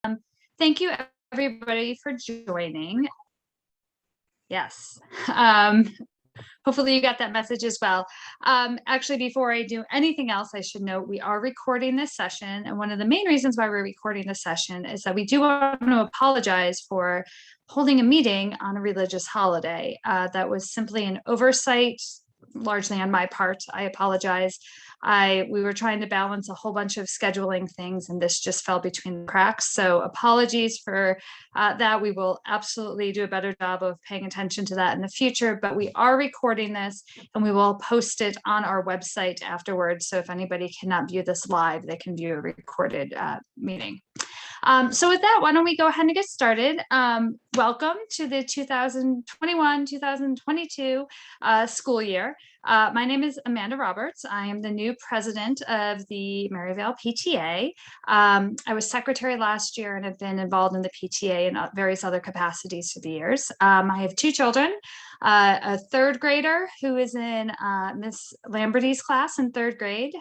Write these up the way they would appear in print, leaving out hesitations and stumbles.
Thank you everybody for joining. Yes. Hopefully you got that message as well. Actually, before I do anything else, I should note we are recording this session. And one of the main reasons why we're recording this session is that we do want to apologize for holding a meeting on a religious holiday. That was simply an oversight, largely on my part. I apologize. We were trying to balance a whole bunch of scheduling things, and this just fell between the cracks. So apologies for that. We will absolutely do a better job of paying attention to that in the future, but we are recording this and we will post it on our website afterwards. So if anybody cannot view this live, they can view a recorded meeting. So with that, why don't we go ahead and get started? Welcome to the 2021-2022 school year. My name is Amanda Roberts. I am the new president of the Maryvale PTA. I was secretary last year and have been involved in the PTA in various other capacities for the years. I have two children, a third grader who is in Miss Lamberty's class in third grade.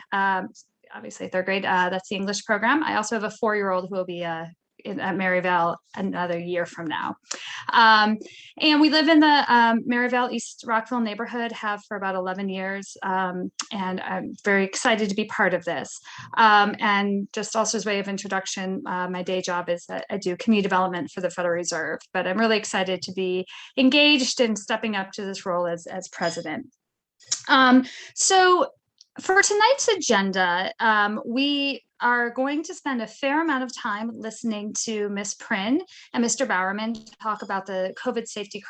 Obviously third grade, that's the English program. I also have a 4-year-old who will be at Maryvale another year from now. And we live in the Maryvale East Rockville neighborhood, have for about 11 years. And I'm very excited to be part of this. And just also as a way of introduction, my day job is that I do community development for the Federal Reserve, but I'm really excited to be engaged in stepping up to this role as president. So for tonight's agenda, we are going to spend a fair amount of time listening to Ms. Prynn and Mr. Bowerman talk about the COVID safety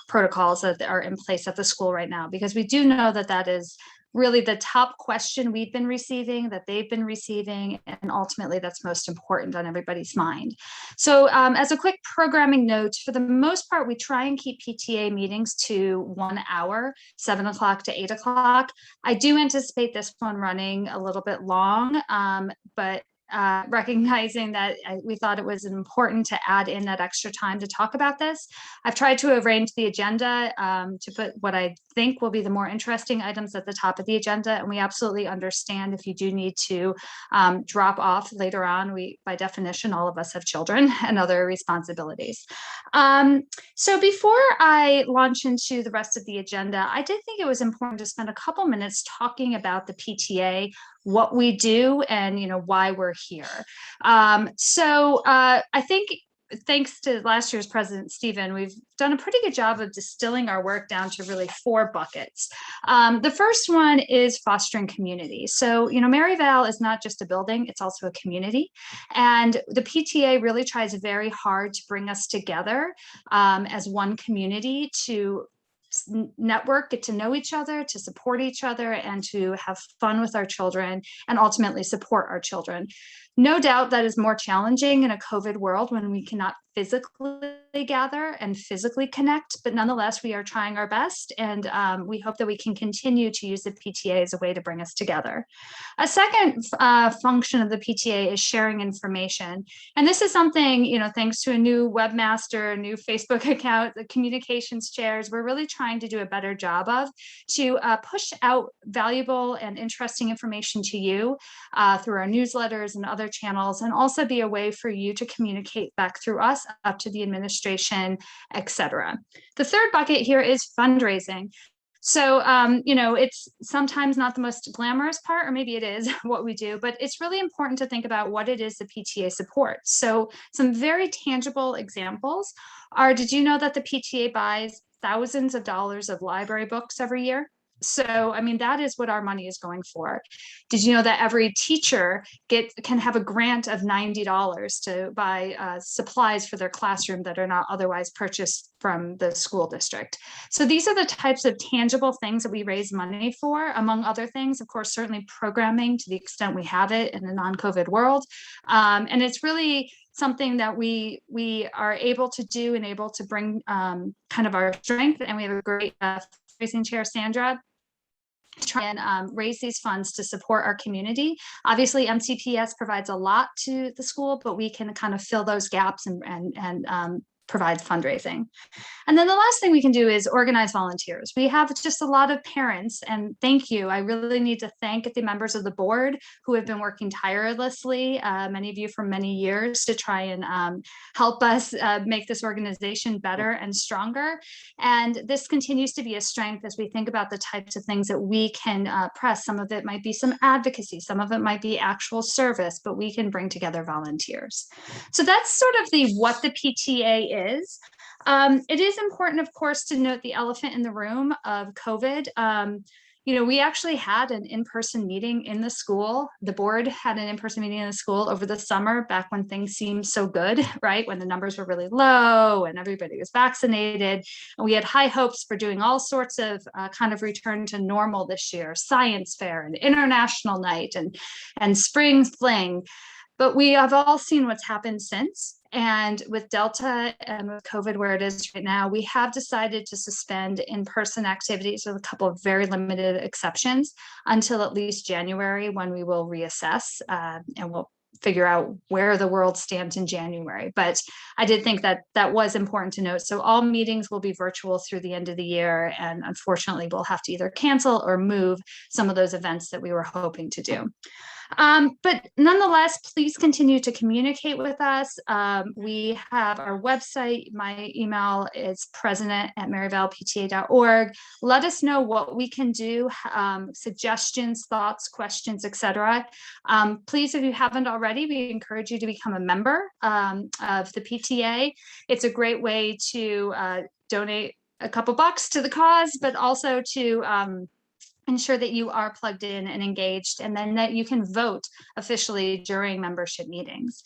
protocols that are in place at the school right now, because we do know that that is really the top question we've been receiving, that they've been receiving, and ultimately that's most important on everybody's mind. So as a quick programming note, for the most part, we try and keep PTA meetings to 1 hour, 7 o'clock to 8 o'clock. I do anticipate this one running a little bit long, but recognizing that we thought it was important to add in that extra time to talk about this. I've tried to arrange the agenda to put what I think will be the more interesting items at the top of the agenda. And we absolutely understand if you do need to drop off later on. By definition, all of us have children and other responsibilities. So before I launch into the rest of the agenda, I did think it was important to spend a couple minutes talking about the PTA, what we do, and why we're here. I think thanks to last year's president, Stephen, we've done a pretty good job of distilling our work down to really 4 buckets. The first one is fostering community. So, Maryvale is not just a building, it's also a community. And the PTA really tries very hard to bring us together as one community to network, get to know each other, to support each other, and to have fun with our children and ultimately support our children. No doubt that is more challenging in a COVID world when we cannot physically gather and physically connect, but nonetheless, we are trying our best, and we hope that we can continue to use the PTA as a way to bring us together. A second function of the PTA is sharing information, and this is something, thanks to a new webmaster, a new Facebook account, the communications chairs, we're really trying to do a better job of to push out valuable and interesting information to you through our newsletters and other channels, and also be a way for you to communicate back through us up to the administration, etc. The third bucket here is fundraising. So, it's sometimes not the most glamorous part, or maybe it is what we do, but it's really important to think about what it is the PTA supports. So some very tangible examples are, did you know that the PTA buys thousands of dollars of library books every year? So, that is what our money is going for. Did you know that every teacher can have a grant of $90 to buy supplies for their classroom that are not otherwise purchased from the school district? So these are the types of tangible things that we raise money for, among other things. Of course, certainly programming to the extent we have it in a non-COVID world. And it's really something that we are able to do and able to bring kind of our strength. And we have a great fundraising chair, Sandra, try and raise these funds to support our community. Obviously, MCPS provides a lot to the school, but we can kind of fill those gaps and provide fundraising. And then the last thing we can do is organize volunteers. We have just a lot of parents, and thank you. I really need to thank the members of the board who have been working tirelessly, many of you for many years, to try and help us make this organization better and stronger. And this continues to be a strength as we think about the types of things that we can press. Some of it might be some advocacy, some of it might be actual service, but we can bring together volunteers. So that's sort of what the PTA is. It is important, of course, to note the elephant in the room of COVID. We actually had an in-person meeting in the school. The board had an in-person meeting in the school over the summer, back when things seemed so good, right? When the numbers were really low and everybody was vaccinated. And we had high hopes for doing all sorts of kind of return to normal this year, science fair and international night and spring fling. But we have all seen what's happened since. And with Delta and with COVID where it is right now, we have decided to suspend in-person activities with a couple of very limited exceptions until at least January, when we will reassess and we'll figure out where the world stands in January. But I did think that that was important to note. So all meetings will be virtual through the end of the year. And unfortunately, we'll have to either cancel or move some of those events that we were hoping to do. But nonetheless, please continue to communicate with us. We have our website. My email is president@maryvalepta.org. Let us know what we can do, suggestions, thoughts, questions, etc. Please, if you haven't already, we encourage you to become a member of the PTA. It's a great way to donate a couple bucks to the cause, but also to ensure that you are plugged in and engaged, and then that you can vote officially during membership meetings.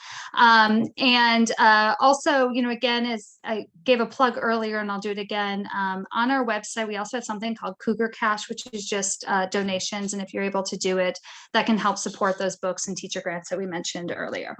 Also, again, as I gave a plug earlier, and I'll do it again, on our website, we also have something called Cougar Cash, which is just donations. And if you're able to do it, that can help support those books and teacher grants that we mentioned earlier.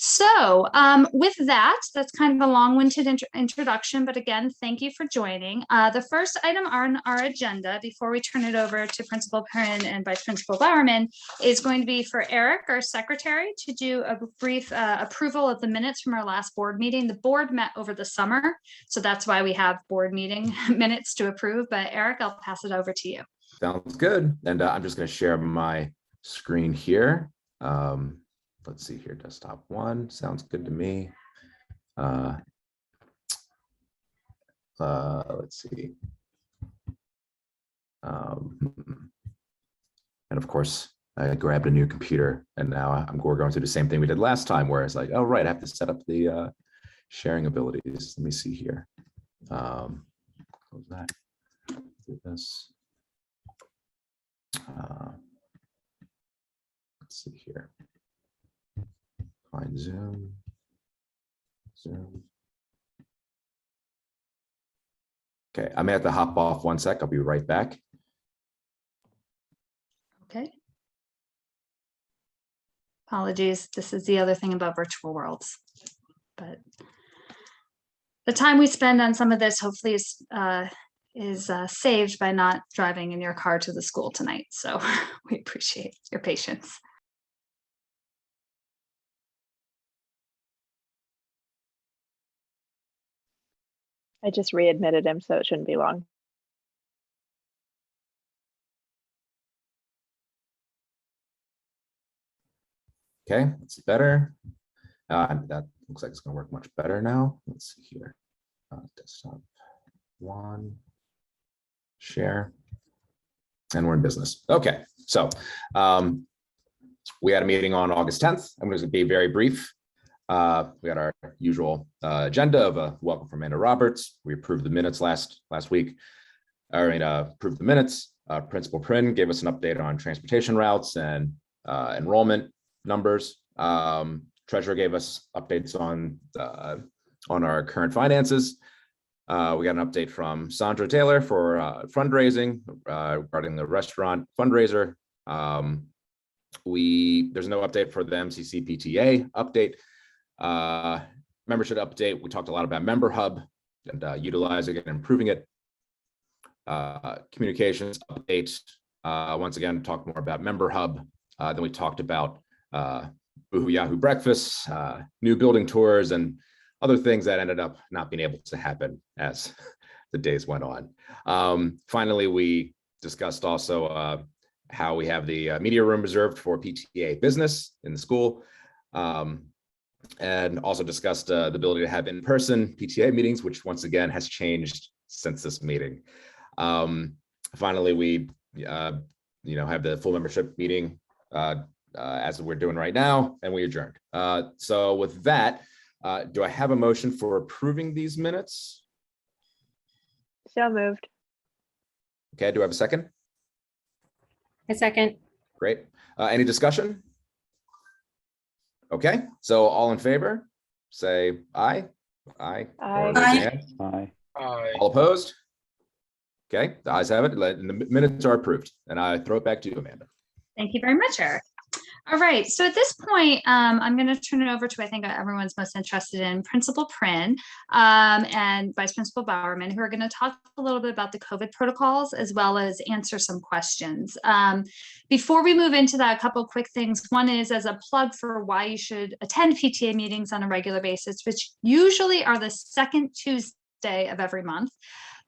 So with that's kind of a long-winded introduction, but again, thank you for joining. The first item on our agenda, before we turn it over to Principal Perrin and Vice Principal Bowerman, is going to be for Eric, our secretary, to do a brief approval of the minutes from our last board meeting. The board met over the summer, so that's why we have board meeting minutes to approve. But Eric, I'll pass it over to you. Sounds good. And I'm just going to share my screen here. Let's see here, desktop one, sounds good to me. Let's see. And of course, I grabbed a new computer, and now we're going through the same thing we did last time, where it's like, oh, right, I have to set up the sharing abilities. Let me see here. Close that. Do this. Let's see here. Find Zoom. Okay, I may have to hop off one sec. I'll be right back. Okay. Apologies. This is the other thing about virtual worlds, but the time we spend on some of this hopefully is saved by not driving in your car to the school tonight. So we appreciate your patience. I just readmitted him, so it shouldn't be long. Okay, that's better. That looks like it's going to work much better now. Let's see here. Desktop one, share, and we're in business. Okay, so we had a meeting on August 10th. I'm going to be very brief. We got our usual agenda of a welcome from Amanda Roberts. We approved the minutes last week. Approved the minutes. Principal Prin gave us an update on transportation routes and enrollment numbers. Treasurer gave us updates on our current finances. We got an update from Sandra Taylor for fundraising regarding the restaurant fundraiser. There's no update for the MCC PTA update. Membership update. We talked a lot about Member Hub and utilizing it and improving it. Communications update. Once again, talked more about Member Hub. Then we talked about Boohoo Yahoo breakfasts, new building tours, and other things that ended up not being able to happen as the days went on. Finally, we discussed also how we have the media room reserved for PTA business in the school, and also discussed the ability to have in-person PTA meetings, which once again has changed since this meeting. Finally, we have the full membership meeting as we're doing right now, and we adjourned. So with that, do I have a motion for approving these minutes? So moved. Okay, do I have a second? A second. Great. Any discussion? Okay, so all in favor, say aye. Aye. Aye. Or raise your hand. Aye. All opposed? Okay, the ayes have it. The minutes are approved. And I throw it back to you, Amanda. Thank you very much, Eric. All right, so at this point, I'm going to turn it over to, I think, everyone's most interested in Principal Prin and Vice Principal Bowerman, who are going to talk a little bit about the COVID protocols as well as answer some questions. Before we move into that, a couple quick things. One is as a plug for why you should attend PTA meetings on a regular basis, which usually are the second Tuesday of every month.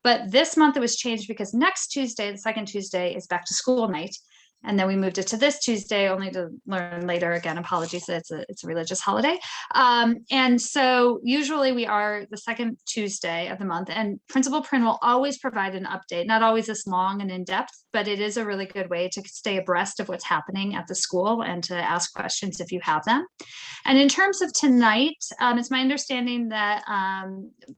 But this month it was changed because next Tuesday, the second Tuesday, is back to school night. And then we moved it to this Tuesday, only to learn later, again, apologies, that it's a religious holiday. And so usually we are the second Tuesday of the month, and Principal Prin will always provide an update, not always this long and in depth, but it is a really good way to stay abreast of what's happening at the school and to ask questions if you have them. And in terms of tonight, it's my understanding that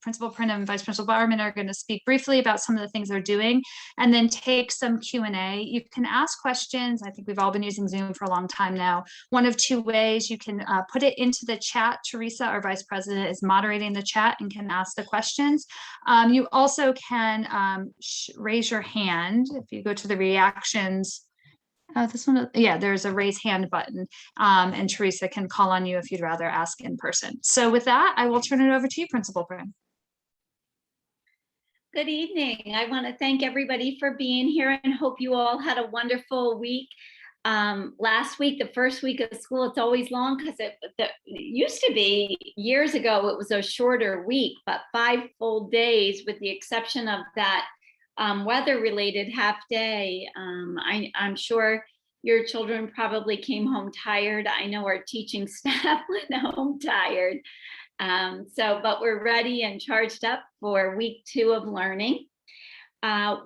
Principal Prin and Vice Principal Bowerman are going to speak briefly about some of the things they're doing and then take some Q&A. You can ask questions. I think we've all been using Zoom for a long time now. One of two ways: you can put it into the chat. Teresa, our Vice President, is moderating the chat and can ask the questions. You also can raise your hand. If you go to the reactions, this one, yeah, there's a raise hand button, and Teresa can call on you if you'd rather ask in person. So with that, I will turn it over to you, Principal Prin. Good evening. I want to thank everybody for being here and hope you all had a wonderful week. Last week, the first week of school, it's always long because it used to be years ago, it was a shorter week, but 5 full days with the exception of that weather-related half day. I'm sure your children probably came home tired. I know our teaching staff went home tired. But we're ready and charged up for week 2 of learning.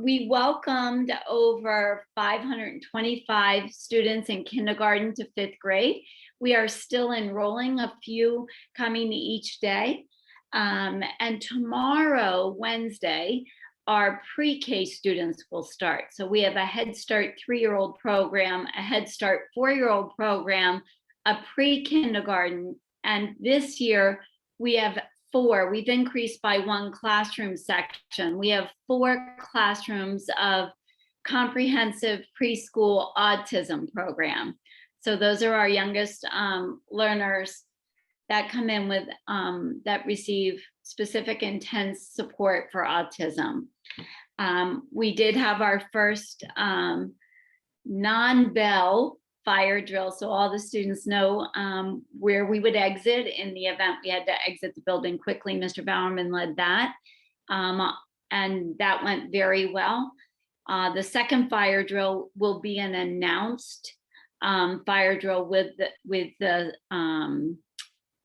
We welcomed over 525 students in kindergarten to 5th grade. We are still enrolling, a few coming each day. And tomorrow, Wednesday, our pre-K students will start. So we have a Head Start 3-year-old program, a Head Start 4-year-old program, a pre-kindergarten, and this year we have 4. We've increased by 1 classroom section. We have 4 classrooms of comprehensive preschool autism program. So those are our youngest learners that come in with that receive specific intense support for autism. We did have our first non-bell fire drill, so all the students know where we would exit in the event we had to exit the building quickly. Mr. Bowerman led that, and that went very well. The second fire drill will be an announced fire drill with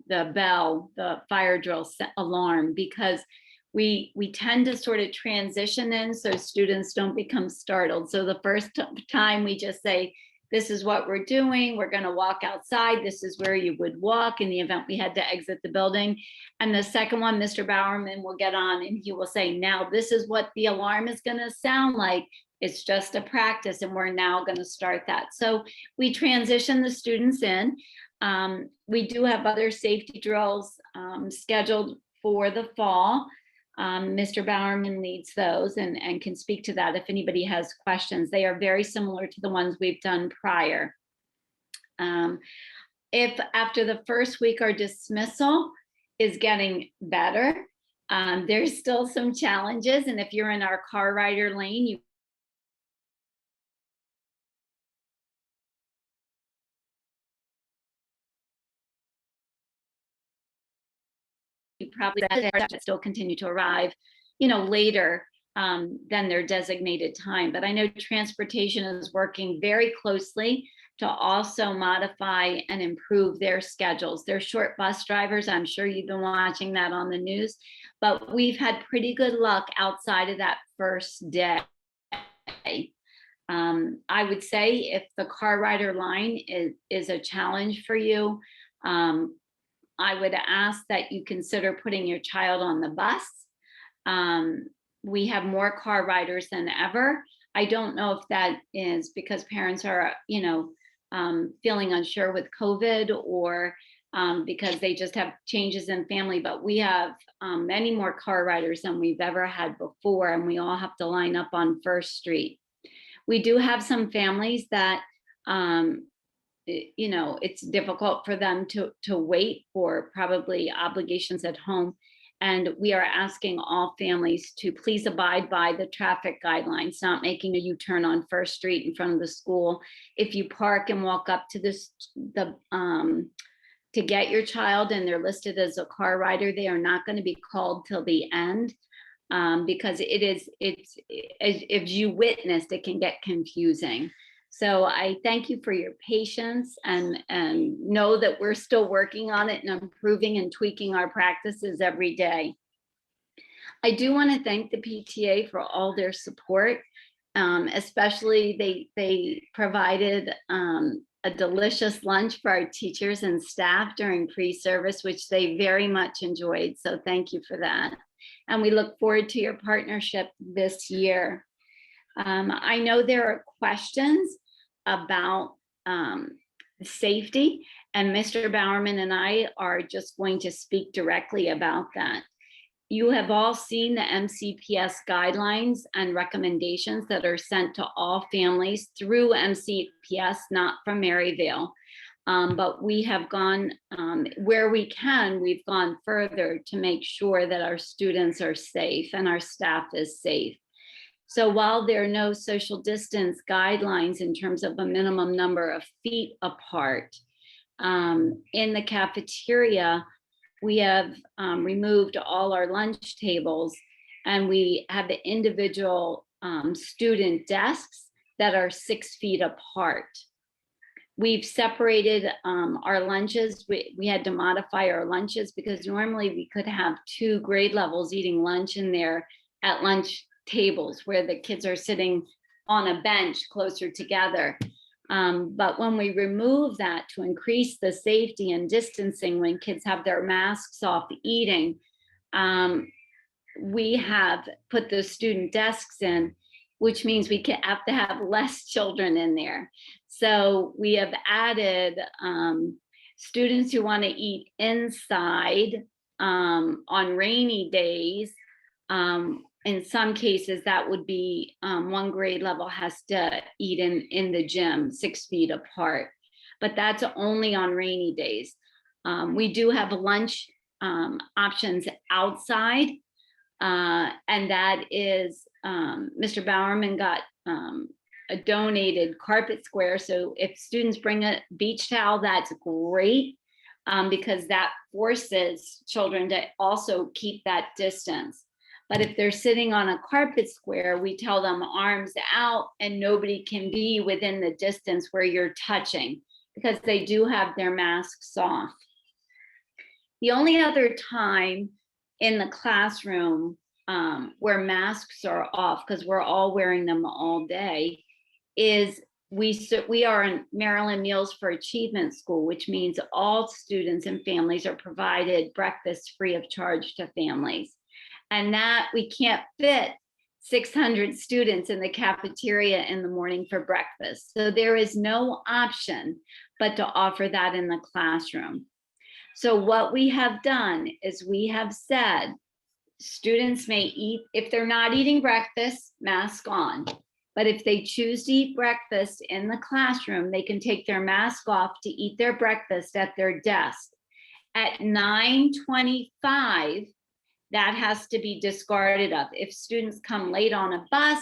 the bell, the fire drill alarm, because we tend to sort of transition in so students don't become startled. So the first time we just say, this is what we're doing. We're going to walk outside. This is where you would walk in the event we had to exit the building. And the second one, Mr. Bowerman will get on and he will say, now this is what the alarm is going to sound like. It's just a practice and we're now going to start that. So we transition the students in. We do have other safety drills scheduled for the fall. Mr. Bowerman leads those and can speak to that if anybody has questions. They are very similar to the ones we've done prior. If after the first week our dismissal is getting better, there's still some challenges. And if you're in our car rider lane, you probably still continue to arrive, later than their designated time. But I know transportation is working very closely to also modify and improve their schedules. They're short bus drivers. I'm sure you've been watching that on the news, but we've had pretty good luck outside of that first day. I would say if the car rider line is a challenge for you, I would ask that you consider putting your child on the bus. We have more car riders than ever. I don't know if that is because parents are, feeling unsure with COVID, or because they just have changes in family, but we have many more car riders than we've ever had before, and we all have to line up on First Street. We do have some families that, it's difficult for them to wait for probably obligations at home. And we are asking all families to please abide by the traffic guidelines, not making a U-turn on First Street in front of the school. If you park and walk up to to get your child and they're listed as a car rider, they are not going to be called till the end. Because it's if you witnessed, it can get confusing. So I thank you for your patience, and know that we're still working on it and improving and tweaking our practices every day. I do want to thank the PTA for all their support. Especially they provided a delicious lunch for our teachers and staff during pre-service, which they very much enjoyed. So thank you for that. And we look forward to your partnership this year. I know there are questions about safety, and Mr. Bowerman and I are just going to speak directly about that. You have all seen the MCPS guidelines and recommendations that are sent to all families through MCPS, not from Maryvale. But we have gone, where we can, we've gone further to make sure that our students are safe and our staff is safe. So while there are no social distance guidelines in terms of a minimum number of feet apart, in the cafeteria, we have removed all our lunch tables, and we have the individual student desks that are 6 feet apart. We've separated our lunches. We had to modify our lunches because normally we could have 2 grade levels eating lunch in there at lunch tables where the kids are sitting on a bench closer together. But when we remove that to increase the safety and distancing when kids have their masks off eating, we have put the student desks in, which means we have to have less children in there. So we have added students who want to eat inside on rainy days. In some cases, that would be 1 grade level has to eat in the gym 6 feet apart, but that's only on rainy days. We do have lunch options outside, and that is Mr. Bowerman got a donated carpet square. So if students bring a beach towel, that's great, because that forces children to also keep that distance. But if they're sitting on a carpet square, we tell them arms out and nobody can be within the distance where you're touching, because they do have their masks off. The only other time in the classroom where masks are off, because we're all wearing them all day, is we are in Maryland Meals for Achievement School, which means all students and families are provided breakfast free of charge to families. And that we can't fit 600 students in the cafeteria in the morning for breakfast. So there is no option but to offer that in the classroom. So what we have done is we have said students may eat, if they're not eating breakfast, mask on. But if they choose to eat breakfast in the classroom, they can take their mask off to eat their breakfast at their desk. At 9:25, that has to be discarded of. If students come late on a bus,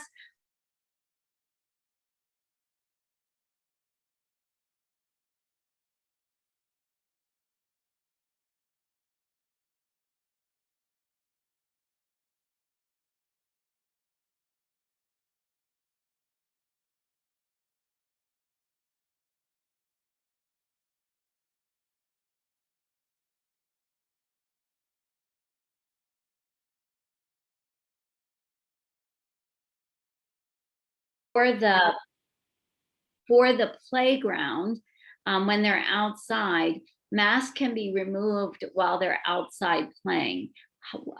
for the playground, when they're outside, masks can be removed while they're outside playing.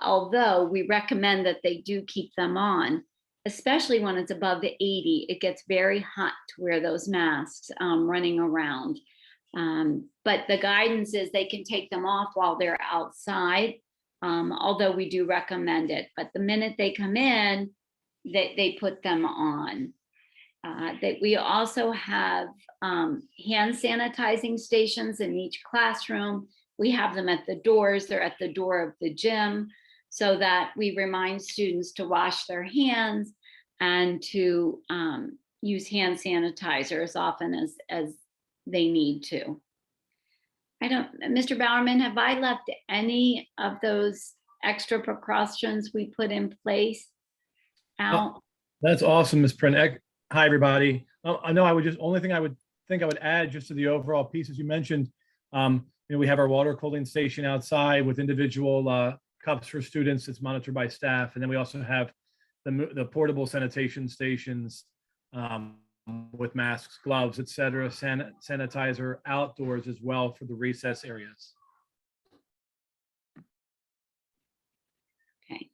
Although we recommend that they do keep them on, especially when it's above the 80. It gets very hot to wear those masks running around. But the guidance is they can take them off while they're outside, although we do recommend it. But the minute they come in, they put them on. That we also have hand sanitizing stations in each classroom. We have them at the doors. They're at the door of the gym, so that we remind students to wash their hands and to use hand sanitizer as often as they need to. Mr. Bowerman, have I left any of those extra precautions we put in place out? That's awesome, Ms. Print. Hi, everybody. I know only thing I would add just to the overall piece, as you mentioned, we have our water cooling station outside with individual cups for students. It's monitored by staff. And then we also have the portable sanitation stations with masks, gloves, et cetera, sanitizer outdoors as well for the recess areas. Okay.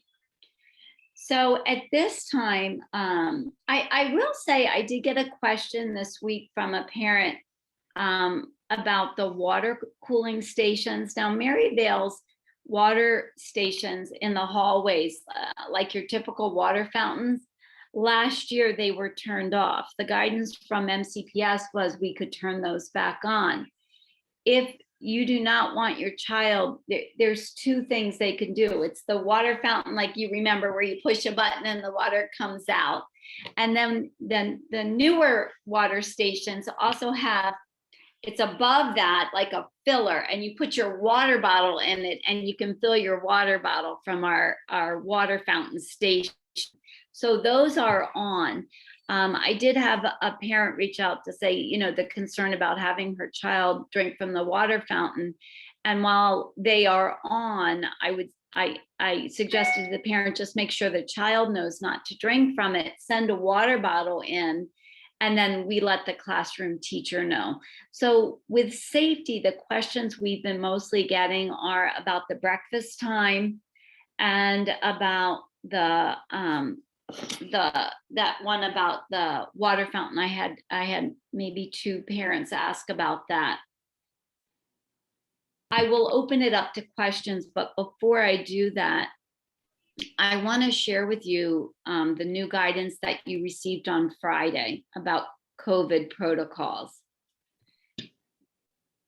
So at this time, I will say I did get a question this week from a parent about the water cooling stations. Now, Maryvale's water stations in the hallways, like your typical water fountains, last year they were turned off. The guidance from MCPS was we could turn those back on. If you do not want your child, there's two things they can do. It's the water fountain, like you remember, where you push a button and the water comes out. And then the newer water stations also have, it's above that, like a filler, and you put your water bottle in it and you can fill your water bottle from our water fountain station. So those are on. I did have a parent reach out to say, the concern about having her child drink from the water fountain. And while they are on, I suggested to the parent, just make sure the child knows not to drink from it, send a water bottle in, and then we let the classroom teacher know. So with safety, the questions we've been mostly getting are about the breakfast time and about that one about the water fountain. I had maybe two parents ask about that. I will open it up to questions, but before I do that, I want to share with you the new guidance that you received on Friday about COVID protocols.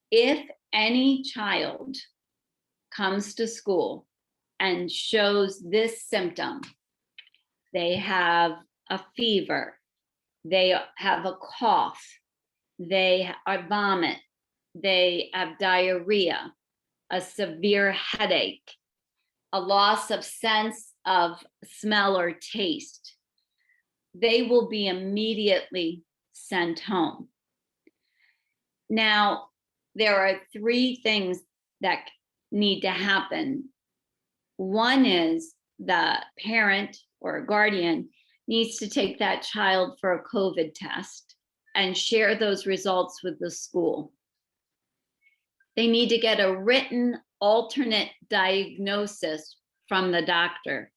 If any child comes to school and shows this symptom, they have a fever, they have a cough, they are vomit, they have diarrhea, a severe headache, a loss of sense of smell or taste, they will be immediately sent home. Now, there are three things that need to happen. One is the parent or guardian needs to take that child for a COVID test and share those results with the school. They need to get a written alternate diagnosis from the doctor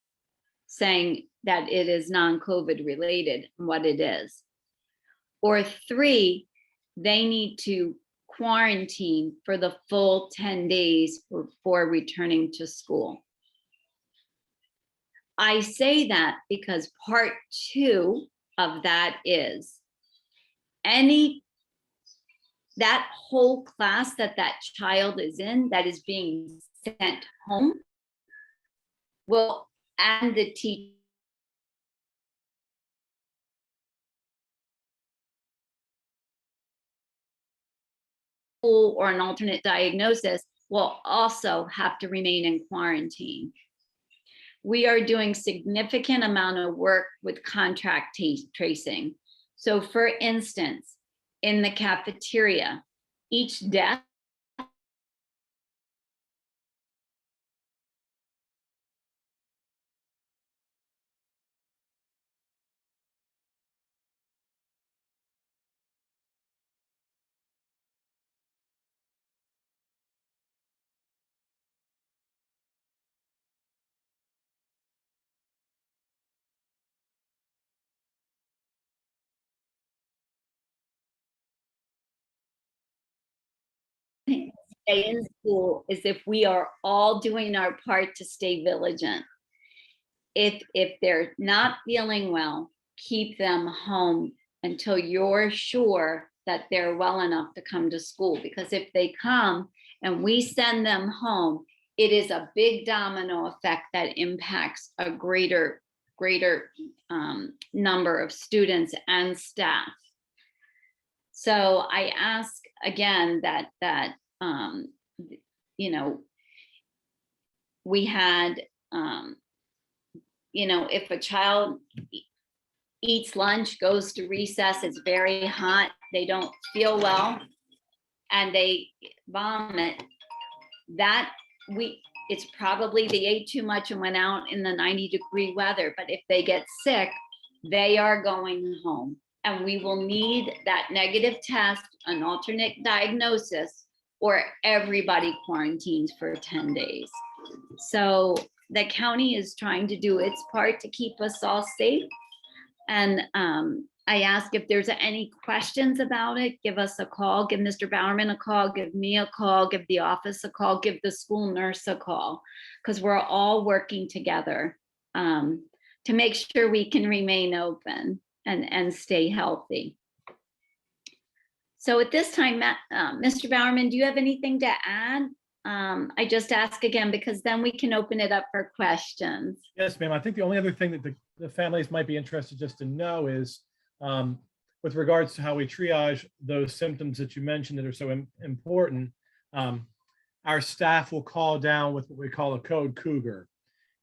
saying that it is non-COVID related and what it is. Or three, they need to quarantine for the full 10 days before returning to school. I say that because part two of that is that whole class that child is in that is being sent home will, and the teacher or an alternate diagnosis will also have to remain in quarantine. We are doing significant amount of work with contact tracing. So for instance, in the cafeteria, each desk stay in school is if we are all doing our part to stay vigilant. If they're not feeling well, keep them home until you're sure that they're well enough to come to school. Because if they come and we send them home, it is a big domino effect that impacts a greater number of students and staff. So I ask again that you know, we had you know, if a child eats lunch, goes to recess, it's very hot, they don't feel well, and they vomit, that it's probably they ate too much and went out in the 90-degree weather. But if they get sick, they are going home, and we will need that negative test, an alternate diagnosis, or everybody quarantines for 10 days. So the county is trying to do its part to keep us all safe. And I ask if there's any questions about it, give us a call, give Mr. Bowerman a call, give me a call, give the office a call, give the school nurse a call, because we're all working together to make sure we can remain open and stay healthy. So at this time, Mr. Bowerman, do you have anything to add? I just ask again, because then we can open it up for questions. Yes, ma'am. I think the only other thing that the families might be interested just to know is with regards to how we triage those symptoms that you mentioned that are so important, our staff will call down with what we call a code Cougar.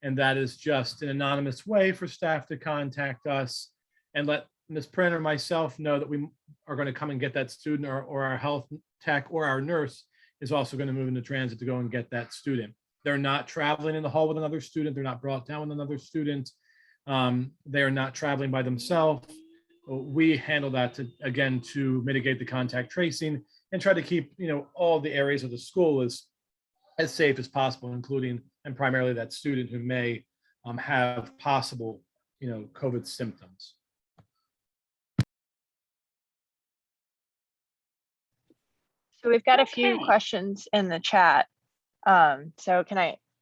And that is just an anonymous way for staff to contact us and let Ms. Prin or myself know that we are going to come and get that student, or our health tech or our nurse is also going to move into transit to go and get that student. They're not traveling in the hall with another student. They're not brought down with another student. They are not traveling by themselves. We handle that to mitigate the contact tracing and try to keep, you know, all the areas of the school as safe as possible, including and primarily that student who may have possible, you know, COVID symptoms. So we've got a few Okay. questions in the chat. So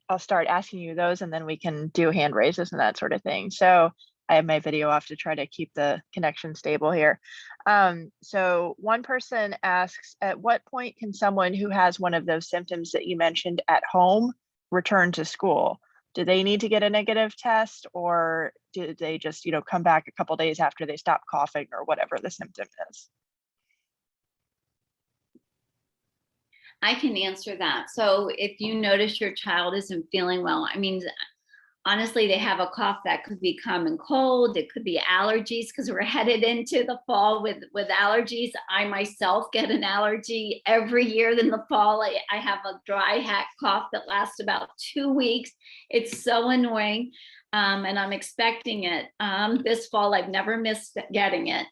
I'll start asking you those, and then we can do hand raises and that sort of thing. So I have my video off to try to keep the connection stable here. So one person asks, at what point can someone who has one of those symptoms that you mentioned at home return to school? Do they need to get a negative test, or do they just, you know, come back a couple days after they stop coughing or whatever the symptom is? I can answer that. So if you notice your child isn't feeling well, I mean, honestly, they have a cough that could be common cold. It could be allergies, because we're headed into the fall with allergies. I myself get an allergy every year in the fall. I have a dry hack cough that lasts about 2 weeks. It's so annoying. And I'm expecting it this fall. I've never missed getting it.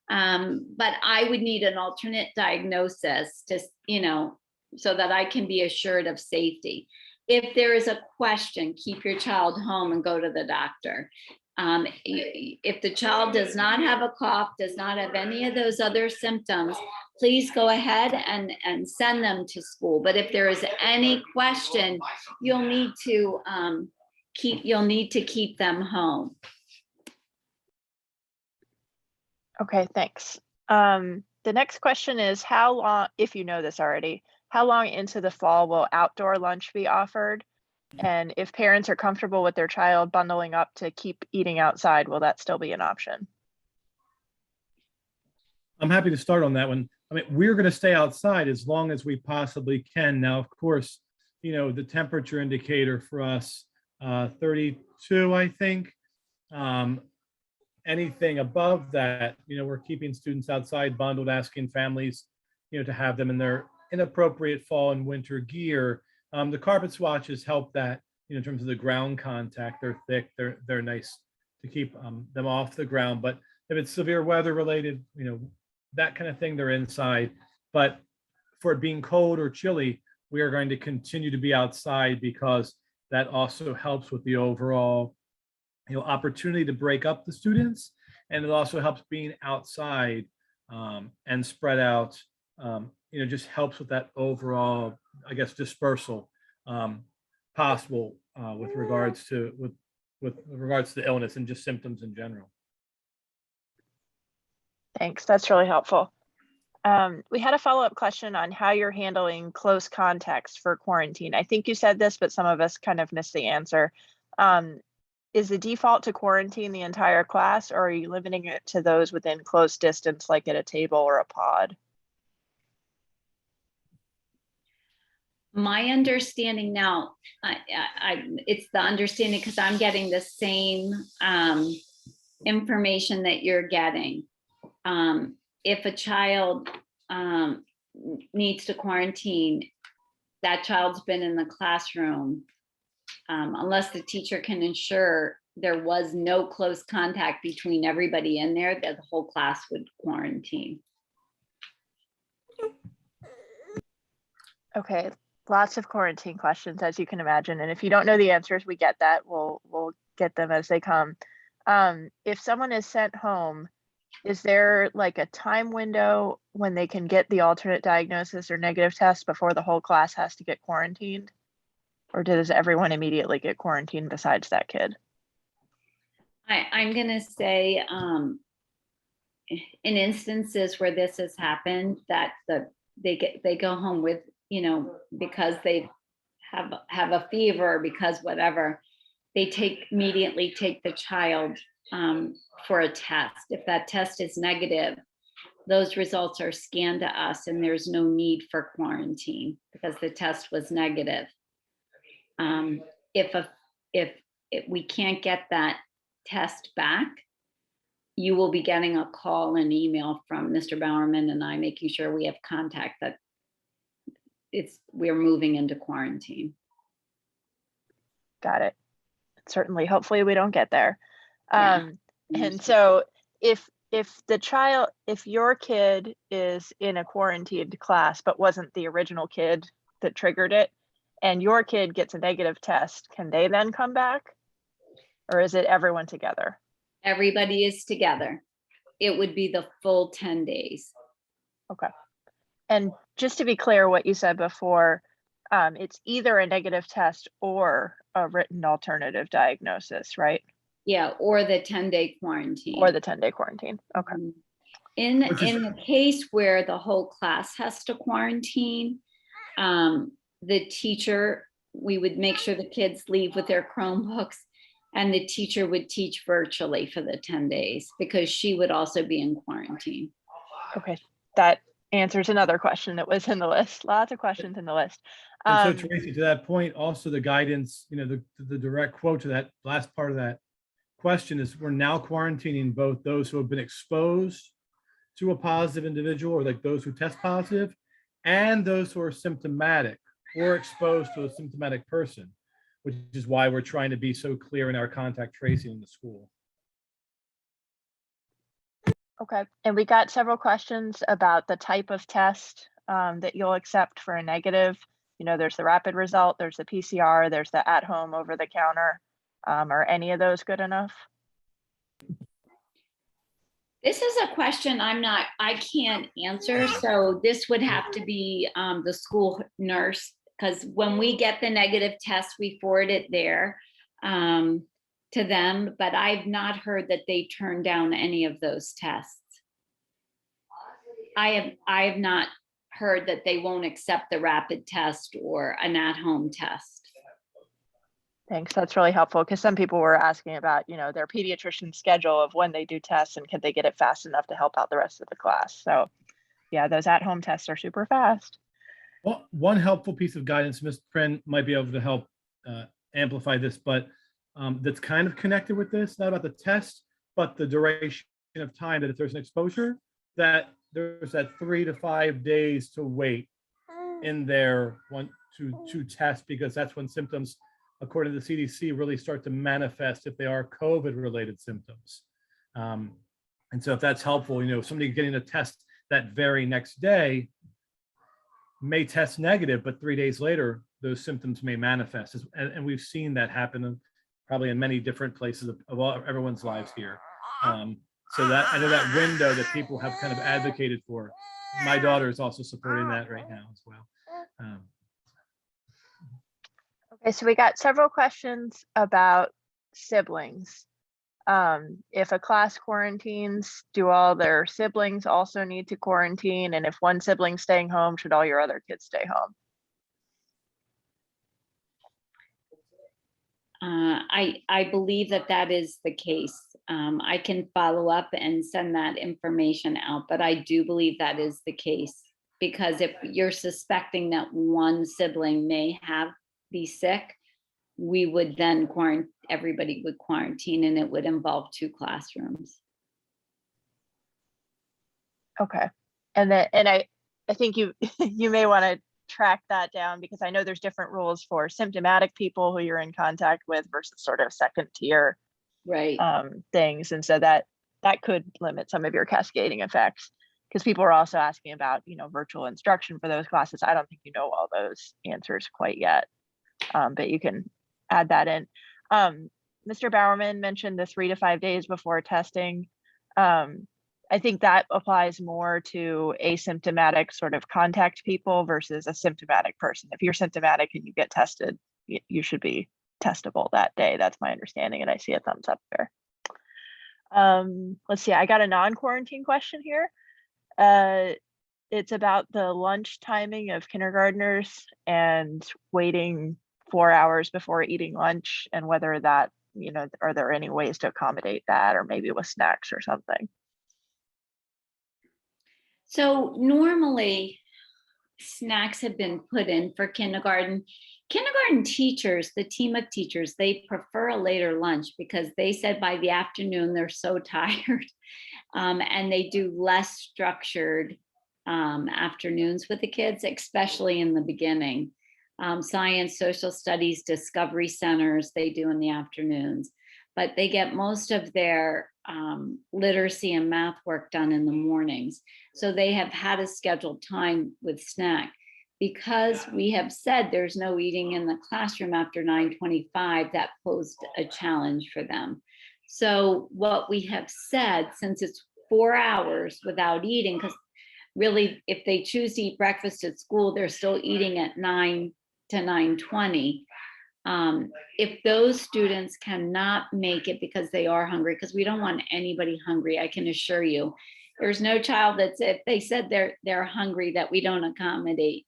But I would need an alternate diagnosis to, you know, so that I can be assured of safety. If there is a question, keep your child home and go to the doctor. If the child does not have a cough, does not have any of those other symptoms, please go ahead and send them to school. But if there is any question, you'll need to keep them home. Okay, thanks. The next question is, how long, if you know this already, how long into the fall will outdoor lunch be offered? And if parents are comfortable with their child bundling up to keep eating outside, will that still be an option? I'm happy to start on that one. I mean, we're going to stay outside as long as we possibly can. Now, of course, you know, the temperature indicator for us, 32, I think. Anything above that, you know, we're keeping students outside bundled, asking families, you know, to have them in their inappropriate fall and winter gear. The carpet swatches help that, you know, in terms of the ground contact. They're thick, they're nice to keep them off the ground. But if it's severe weather related, you know, that kind of thing, they're inside. But for it being cold or chilly, we are going to continue to be outside, because that also helps with the overall, you know, opportunity to break up the students. And it also helps being outside and spread out, you know, just helps with that overall I guess, dispersal possible with regards to illness and just symptoms in general. Thanks. That's really helpful. We had a follow-up question on how you're handling close contacts for quarantine. I think you said this, but some of us kind of missed the answer. Is the default to quarantine the entire class, or are you limiting it to those within close distance, like at a table or a pod? My understanding now, it's the understanding because I'm getting the same information that you're getting. If a child needs to quarantine, that child's been in the classroom, unless the teacher can ensure there was no close contact between everybody in there, that the whole class would quarantine. Okay, lots of quarantine questions, as you can imagine. And if you don't know the answers, we get that. We'll get them as they come. If someone is sent home, is there like a time window when they can get the alternate diagnosis or negative test before the whole class has to get quarantined? Or does everyone immediately get quarantined besides that kid? I'm gonna say in instances where this has happened, that they go home with, because they have a fever, because whatever, they immediately take the child for a test. If that test is negative, those results are scanned to us and there's no need for quarantine because the test was negative. If we can't get that test back, you will be getting a call and email from Mr. Bowerman and I, making sure we have contact that we're moving into quarantine. Got it. Certainly, hopefully we don't get there. Yeah. And so if your kid is in a quarantined class, but wasn't the original kid that triggered it, and your kid gets a negative test, can they then come back? Or is it everyone together? Everybody is together. It would be the full 10 days. Okay. And just to be clear, what you said before, it's either a negative test or a written alternative diagnosis, right? Yeah, or the 10-day quarantine. Or the 10-day quarantine. Okay. In the case where the whole class has to quarantine, the teacher, we would make sure the kids leave with their Chromebooks, and the teacher would teach virtually for the 10 days because she would also be in quarantine. Okay, that answers another question that was in the list. Lots of questions in the list. And so Tracy, to that point, also the guidance, the direct quote to that last part of that question is, we're now quarantining both those who have been exposed to a positive individual, or like those who test positive, and those who are symptomatic or exposed to a symptomatic person, which is why we're trying to be so clear in our contact tracing in the school. Okay, and we got several questions about the type of test that you'll accept for a negative. There's the rapid result, there's the PCR, there's the at-home over-the-counter. Are any of those good enough? This is a question I can't answer. So this would have to be the school nurse, because when we get the negative test, we forward it there to them, but I've not heard that they turn down any of those tests. I have not heard that they won't accept the rapid test or an at-home test. Thanks, that's really helpful, because some people were asking about, their pediatrician schedule of when they do tests and can they get it fast enough to help out the rest of the class. So yeah, those at-home tests are super fast. Well, one helpful piece of guidance, Ms. Prin might be able to help amplify this, but that's kind of connected with this, not about the test, but the duration of time, that if there's an exposure, that there's that 3 to 5 days to wait in there to test, because that's when symptoms, according to the CDC, really start to manifest if they are COVID-related symptoms. And so if that's helpful, somebody getting a test that very next day may test negative, but 3 days later, those symptoms may manifest. And we've seen that happen probably in many different places of everyone's lives here. So that I know that window that people have kind of advocated for. My daughter is also supporting that right now as well. Okay, so we got several questions about siblings. If a class quarantines, do all their siblings also need to quarantine? And if one sibling's staying home, should all your other kids stay home? I believe that that is the case. I can follow up and send that information out, but I do believe that is the case. Because if you're suspecting that one sibling may be sick, we would then everybody would quarantine, and it would involve 2 classrooms. Okay. And I think you you may want to track that down, because I know there's different rules for symptomatic people who you're in contact with versus sort of second tier Right. things. And so that could limit some of your cascading effects, because people are also asking about, virtual instruction for those classes. I don't think you know all those answers quite yet, but you can add that in. Mr. Bowerman mentioned the 3 to 5 days before testing. I think that applies more to asymptomatic sort of contact people versus a symptomatic person. If you're symptomatic and you get tested, you should be testable that day. That's my understanding, and I see a thumbs up there. Let's see, I got a non-quarantine question here. It's about the lunch timing of kindergartners and waiting 4 hours before eating lunch, and whether that, are there any ways to accommodate that, or maybe with snacks or something? So normally snacks have been put in for kindergarten. Kindergarten teachers, the team of teachers, they prefer a later lunch because they said by the afternoon they're so tired, and they do less structured afternoons with the kids, especially in the beginning. Science, social studies, discovery centers, they do in the afternoons, but they get most of their literacy and math work done in the mornings. So they have had a scheduled time with snack. Because we have said there's no eating in the classroom after 9:25, that posed a challenge for them. So what we have said, since it's 4 hours without eating, because really if they choose to eat breakfast at school, they're still eating at 9 to 9:20. If those students cannot make it because they are hungry, because we don't want anybody hungry, I can assure you, there's no child that's, if they said they're hungry, that we don't accommodate.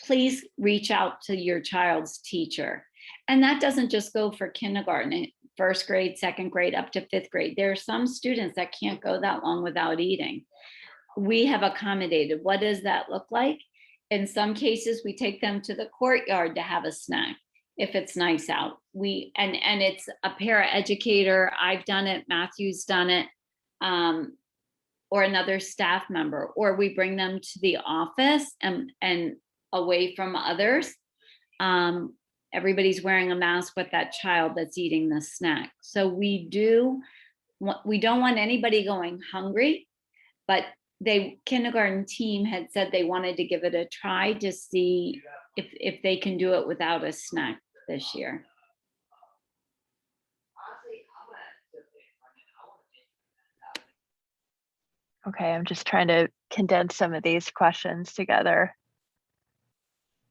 Please reach out to your child's teacher. And that doesn't just go for kindergarten, 1st grade, 2nd grade, up to 5th grade. There are some students that can't go that long without eating. We have accommodated. What does that look like? In some cases, we take them to the courtyard to have a snack if it's nice out. And it's a para-educator. I've done it, Matthew's done it, or another staff member, or we bring them to the office and away from others. Everybody's wearing a mask with that child that's eating the snack. So we don't want anybody going hungry, but kindergarten team had said they wanted to give it a try to see if they can do it without a snack this year. Okay, I'm just trying to condense some of these questions together.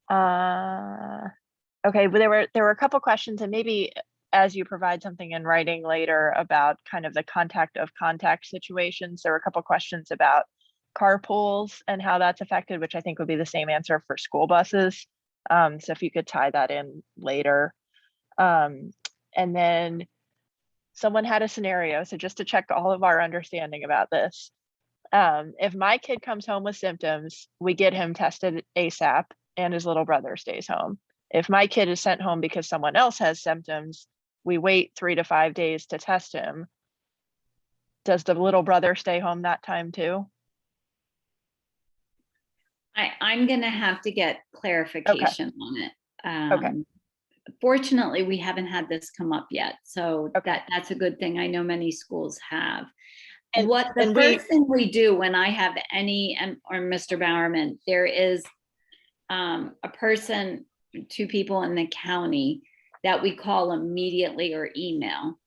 Okay, but there were a couple questions, and maybe as you provide something in writing later about kind of the contact of contact situations, there were a couple questions about carpools and how that's affected, which I think would be the same answer for school buses. So if you could tie that in later. And then someone had a scenario, so just to check all of our understanding about this. If my kid comes home with symptoms, we get him tested ASAP and his little brother stays home. If my kid is sent home because someone else has symptoms, we wait 3 to 5 days to test him. Does the little brother stay home that time too? I'm gonna have to get clarification on it. Okay. Fortunately, we haven't had this come up yet, so Okay. that's a good thing. I know many schools have. And The first thing we do when I have any, or Mr. Bowerman, there is a person, 2 people in the county that we call immediately or email.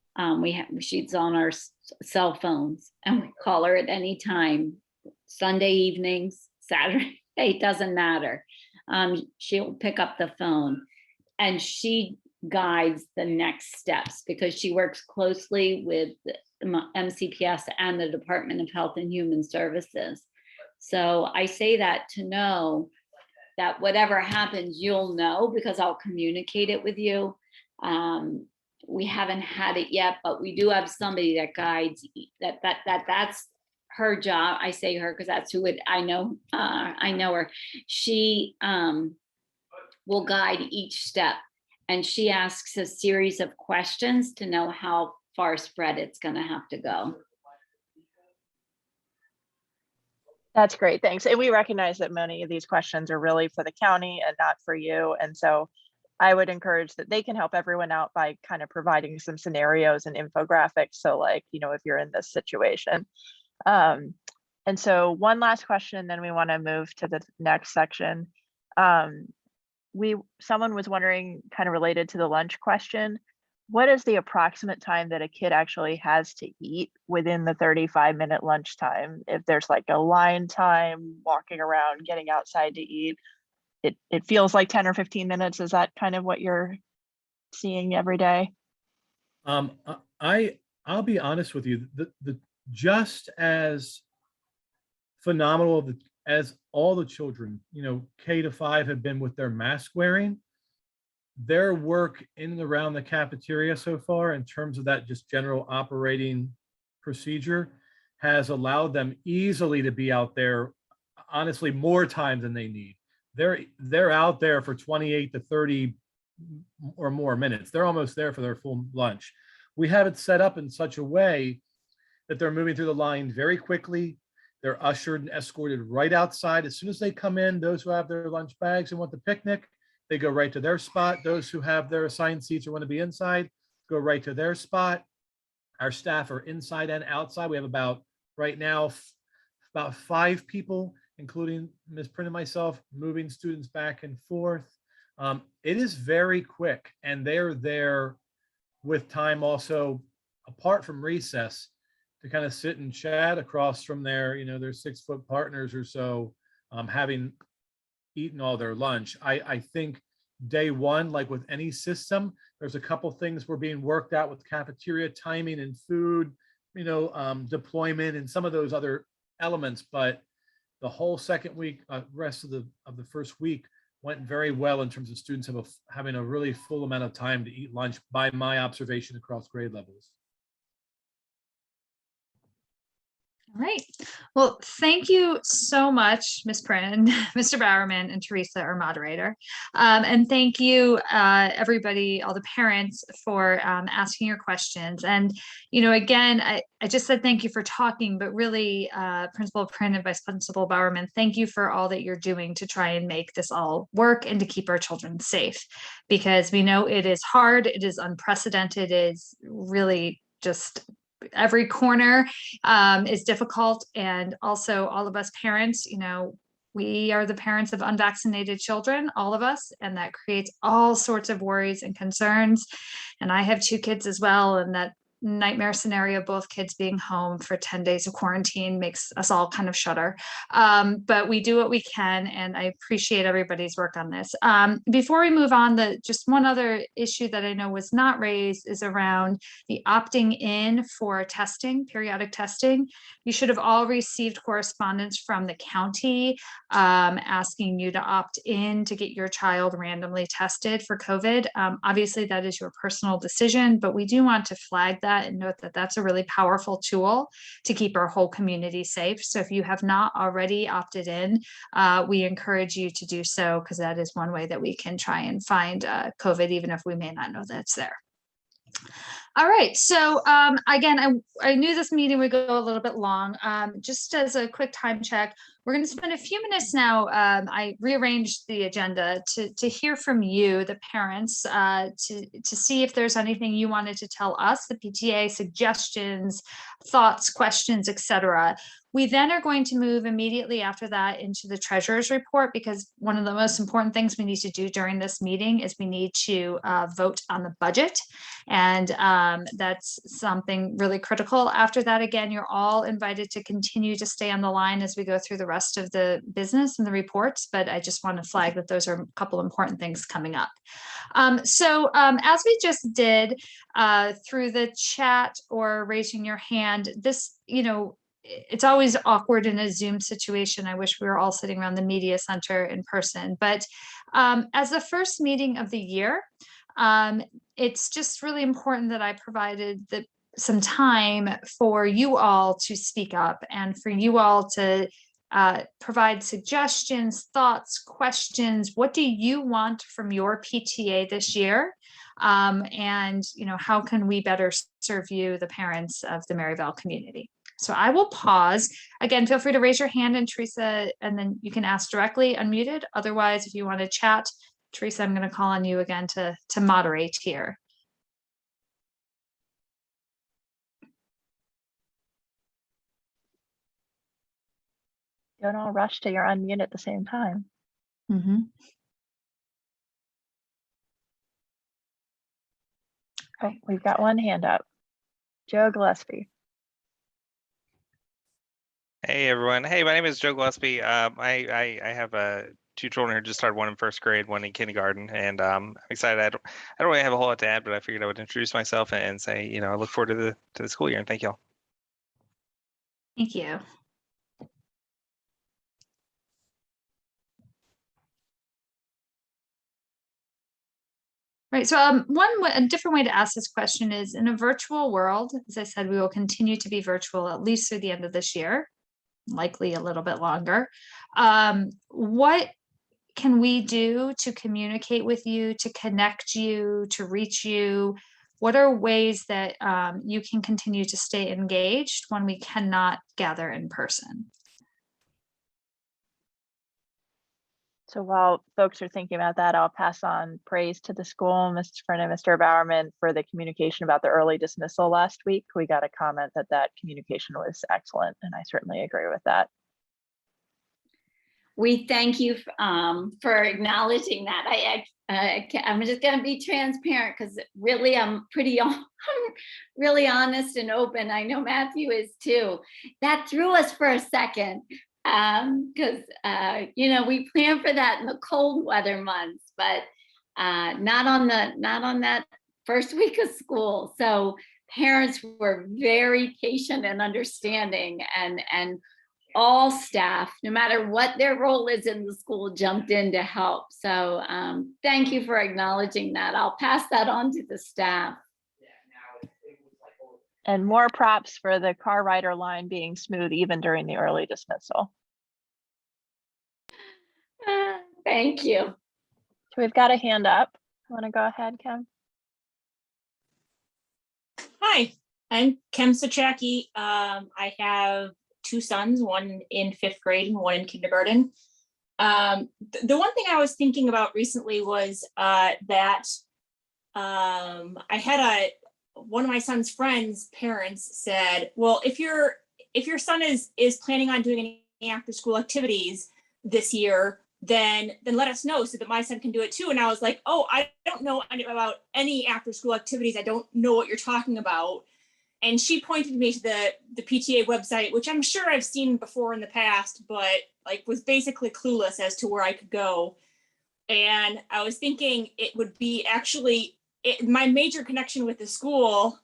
She's on our cell phones, and we call her at any time, Sunday evenings, Saturday, it doesn't matter. she'll pick up the phone and she guides the next steps because she works closely with MCPS and the Department of Health and Human Services. So I say that to know that whatever happens, you'll know because I'll communicate it with you. We haven't had it yet, but we do have somebody that guides that's her job. I say her because that's who it, I know her. She will guide each step, and she asks a series of questions to know how far spread it's going to have to go. That's great, thanks. And we recognize that many of these questions are really for the county and not for you. And so I would encourage that they can help everyone out by kind of providing some scenarios and infographics. So like, you know, if you're in this situation. And so one last question, then we want to move to the next section. Someone was wondering, kind of related to the lunch question, what is the approximate time that a kid actually has to eat within the 35-minute lunch time? If there's like a line time, walking around, getting outside to eat, it feels like 10 or 15 minutes. Is that kind of what you're seeing every day? I'll be honest with you, the just as phenomenal as all the children, you know, K to 5 have been with their mask wearing, their work in and around the cafeteria so far in terms of that just general operating procedure has allowed them easily to be out there, honestly, more time than they need. They're out there for 28 to 30 or more minutes. They're almost there for their full lunch. We have it set up in such a way that they're moving through the line very quickly. They're ushered and escorted right outside. As soon as they come in, those who have their lunch bags and want the picnic, they go right to their spot. Those who have their assigned seats or want to be inside, go right to their spot. Our staff are inside and outside. We have about, right now, about 5 people, including Ms. Prin and myself, moving students back and forth. It is very quick, and they're there with time also, apart from recess, to kind of sit and chat across from their 6-foot partners or so, having eaten all their lunch. I think day one, like with any system, there's a couple things were being worked out with cafeteria timing and food, deployment and some of those other elements. But the whole second week, rest of the first week went very well in terms of students having a really full amount of time to eat lunch by my observation across grade levels. All right. Well, thank you so much, Ms. Prin, Mr. Bowerman, and Teresa, our moderator. And thank you, everybody, all the parents, for asking your questions. And, again, I just said thank you for talking, but really, Principal Prin and Vice Principal Bowerman, thank you for all that you're doing to try and make this all work and to keep our children safe, because we know it is hard, it is unprecedented, it is really just every corner is difficult. And also all of us parents, we are the parents of unvaccinated children, all of us, and that creates all sorts of worries and concerns. And I have 2 kids as well, and that nightmare scenario, both kids being home for 10 days of quarantine, makes us all kind of shudder. But we do what we can, and I appreciate everybody's work on this. Before we move on, just one other issue that I know was not raised is around the opting in for testing, periodic testing. You should have all received correspondence from the county asking you to opt in to get your child randomly tested for COVID. Obviously, that is your personal decision, but we do want to flag that and note that that's a really powerful tool to keep our whole community safe. So if you have not already opted in, we encourage you to do so, because that is one way that we can try and find COVID, even if we may not know that it's there. All right, so again, I knew this meeting would go a little bit long. Just as a quick time check, we're going to spend a few minutes now. I rearranged the agenda to hear from you, the parents, to see if there's anything you wanted to tell us, the PTA, suggestions, thoughts, questions, etc. We then are going to move immediately after that into the treasurer's report, because one of the most important things we need to do during this meeting is we need to vote on the budget. And that's something really critical. After that, again, you're all invited to continue to stay on the line as we go through the rest rest of the business and the reports, but I just want to flag that those are a couple important things coming up. As we just did through the chat or raising your hand, this, it's always awkward in a Zoom situation. I wish we were all sitting around the media center in person, but as the first meeting of the year, it's just really important that I provided some time for you all to speak up and for you all to provide suggestions, thoughts, questions. What do you want from your PTA this year? And how can we better serve you, the parents of the Maryvale community? So I will pause. Again, feel free to raise your hand, and Teresa, and then you can ask directly unmuted. Otherwise, if you want to chat, Teresa, I'm going to call on you again to moderate here. Don't all rush to your unmute at the same time. Mm-hmm. Oh, we've got one hand up. Joe Gillespie. Hey everyone. Hey, my name is Joe Gillespie. I have two children who just started, one in first grade, one in kindergarten, and I'm excited. I don't really have a whole lot to add, but I figured I would introduce myself and say, I look forward to the school year, and thank y'all. Thank you. Right. So a different way to ask this question is, in a virtual world, as I said, we will continue to be virtual at least through the end of this year, likely a little bit longer. What can we do to communicate with you, to connect you, to reach you? What are ways that you can continue to stay engaged when we cannot gather in person? So while folks are thinking about that, I'll pass on praise to the school, Mr. Friend and Mr. Bowerman, for the communication about the early dismissal last week. We got a comment that communication was excellent, and I certainly agree with that. We thank you for acknowledging that. I'm just going to be transparent because really I'm really honest and open. I know Matthew is too. That threw us for a second because we plan for that in the cold weather months, but not on that first week of school. So parents were very patient and understanding, and all staff, no matter what their role is in the school, jumped in to help. So thank you for acknowledging that. I'll pass that on to the staff. And more props for the car rider line being smooth even during the early dismissal. Thank you. So we've got a hand up. Want to go ahead, Kim? Hi, I'm Kim Sachaki. I have two sons, one in 5th grade and one in kindergarten. The one thing I was thinking about recently was that I had one of my son's friends' parents said, well, if your son is planning on doing any after school activities this year, then let us know so that my son can do it too. And I was like, oh, I don't know about any after school activities. I don't know what you're talking about. And she pointed me to the PTA website, which I'm sure I've seen before in the past, but was basically clueless as to where I could go. And I was thinking it would be my major connection with the school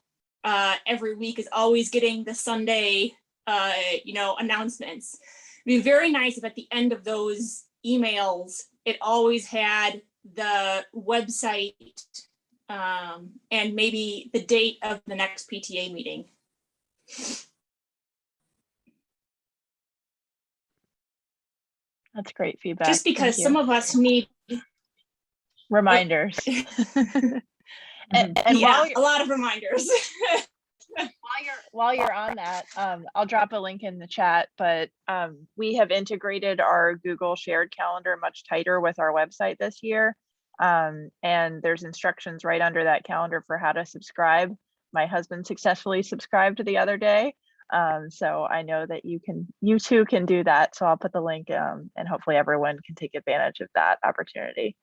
every week is always getting the Sunday, announcements. It'd be very nice if at the end of those emails, it always had the website and maybe the date of the next PTA meeting. That's great feedback. Just because some of us need reminders. and yeah, a lot of reminders. While you're on that, I'll drop a link in the chat, but we have integrated our Google shared calendar much tighter with our website this year. And there's instructions right under that calendar for how to subscribe. My husband successfully subscribed the other day. So I know that you too can do that. So I'll put the link and hopefully everyone can take advantage of that opportunity.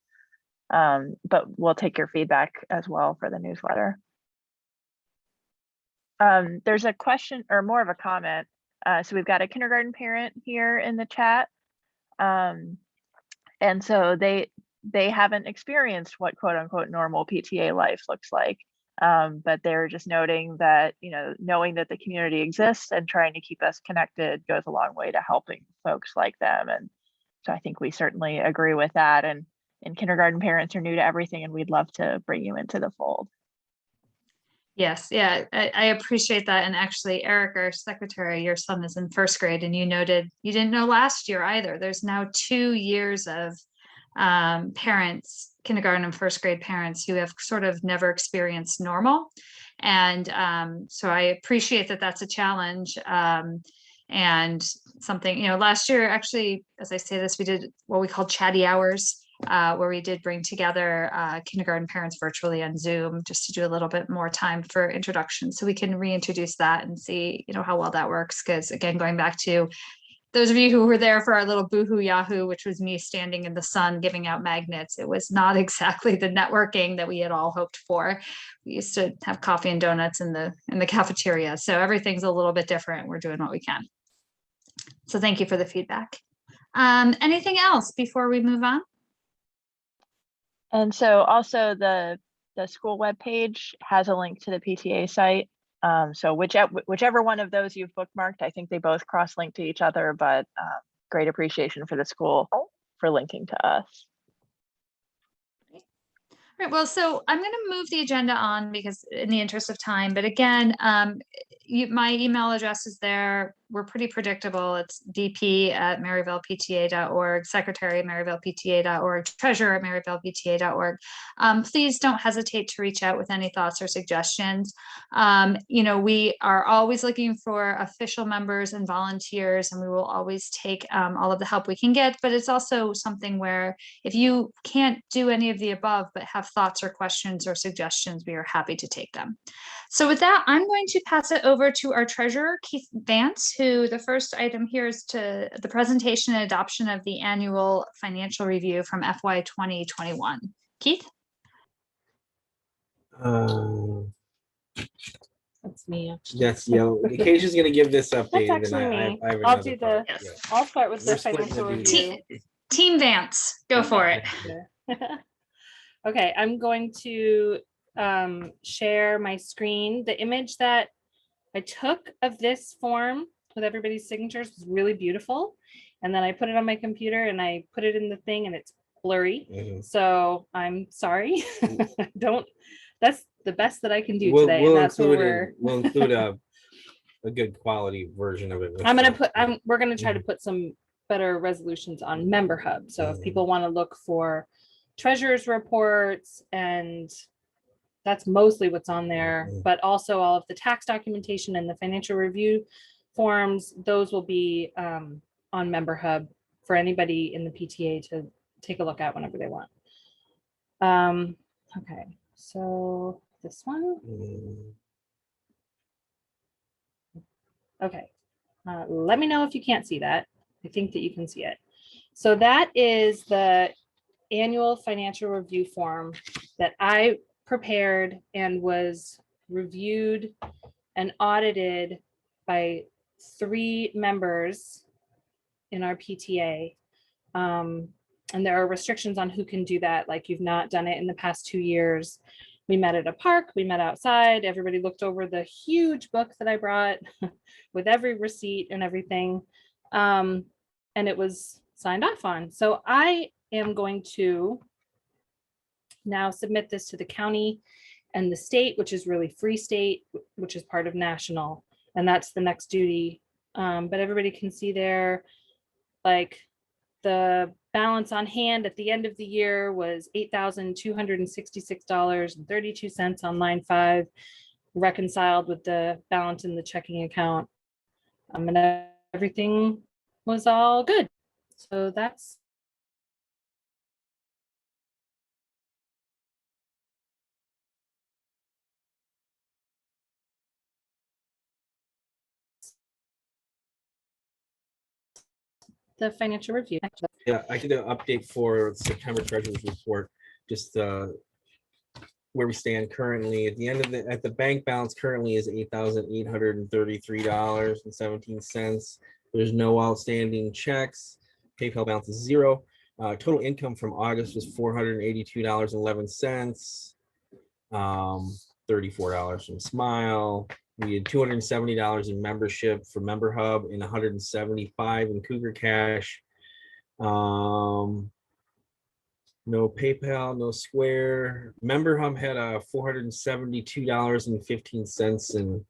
But we'll take your feedback as well for the newsletter. There's a question or more of a comment. So we've got a kindergarten parent here in the chat. And so they haven't experienced what quote unquote normal PTA life looks like. But they're just noting that, you know, knowing that the community exists and trying to keep us connected goes a long way to helping folks like them. And so I think we certainly agree with that. And kindergarten parents are new to everything, and we'd love to bring you into the fold. Yes, yeah, I appreciate that. And actually, Eric, our secretary, your son is in first grade, and you noted you didn't know last year either. There's now 2 years of parents, kindergarten and first grade parents, who have sort of never experienced normal. And so I appreciate that that's a challenge. And something, you know, last year, actually, as I say this, we did what we call chatty hours, where we did bring together kindergarten parents virtually on Zoom, just to do a little bit more time for introduction. So we can reintroduce that and see, you know, how well that works. Because again, going back to those of you who were there for our little Boohoo Yahoo, which was me standing in the sun giving out magnets, it was not exactly the networking that we had all hoped for. We used to have coffee and donuts in the cafeteria. So everything's a little bit different. We're doing what we can. So thank you for the feedback. Anything else before we move on? And so also the school webpage has a link to the PTA site. So whichever one of those you've bookmarked, I think they both cross-link to each other, but great appreciation for the school for linking to us. All right, well, so I'm going to move the agenda on because in the interest of time, but again, my email address is there. We're pretty predictable. It's dp@maryvalepta.org, secretary@maryvalepta.org, treasurer@maryvalepta.org. Please don't hesitate to reach out with any thoughts or suggestions. You know, we are always looking for official members and volunteers, and we will always take all of the help we can get. But it's also something where if you can't do any of the above, but have thoughts or questions or suggestions, we are happy to take them. So with that, I'm going to pass it over to our treasurer, Keith Vance, who the first item here is to the presentation and adoption of the annual financial review from FY 2021. Keith? That's me. That's Keisha's gonna give this update. That's and actually then me. I have I'll another do part. the. Yeah. I'll start with We're the splitting financial the duties. review. Team Vance, go for it. Okay, I'm going to share my screen. The image that I took of this form with everybody's signatures was really beautiful. And then I put it on my computer and I put it in the thing and it's blurry. So I'm sorry. That's the best that I can do today. We'll that's include a good quality version of it. We're gonna try to put some better resolutions on Member Hub. So if people want to look for treasurer's reports, and that's mostly what's on there, but also all of the tax documentation and the financial review forms, those will be on Member Hub for anybody in the PTA to take a look at whenever they want. Okay, so this one. Okay, let me know if you can't see that. I think that you can see it. So that is the annual financial review form that I prepared and was reviewed and audited by 3 members in our PTA. And there are restrictions on who can do that. Like you've not done it in the past 2 years. We met at a park, we met outside, everybody looked over the huge book that I brought with every receipt and everything. And it was signed off on. So I am going to now submit this to the county and the state, which is really Free State, which is part of national. And that's the next duty. But everybody can see there, like the balance on hand at the end of the year was $8,266.32 on line 5, reconciled with the balance in the checking account. And everything was all good. So that's the financial review. Yeah, I did an update for September treasurer's report. Just where we stand currently. At the end of the bank balance currently is $8,833.17. There's no outstanding checks. PayPal balance is zero. Total income from August was $482.11. $34 from Smile. We had $270 in membership for Member Hub and $175 in Cougar Cash. No PayPal, no Square. Member Hub had $472.15 in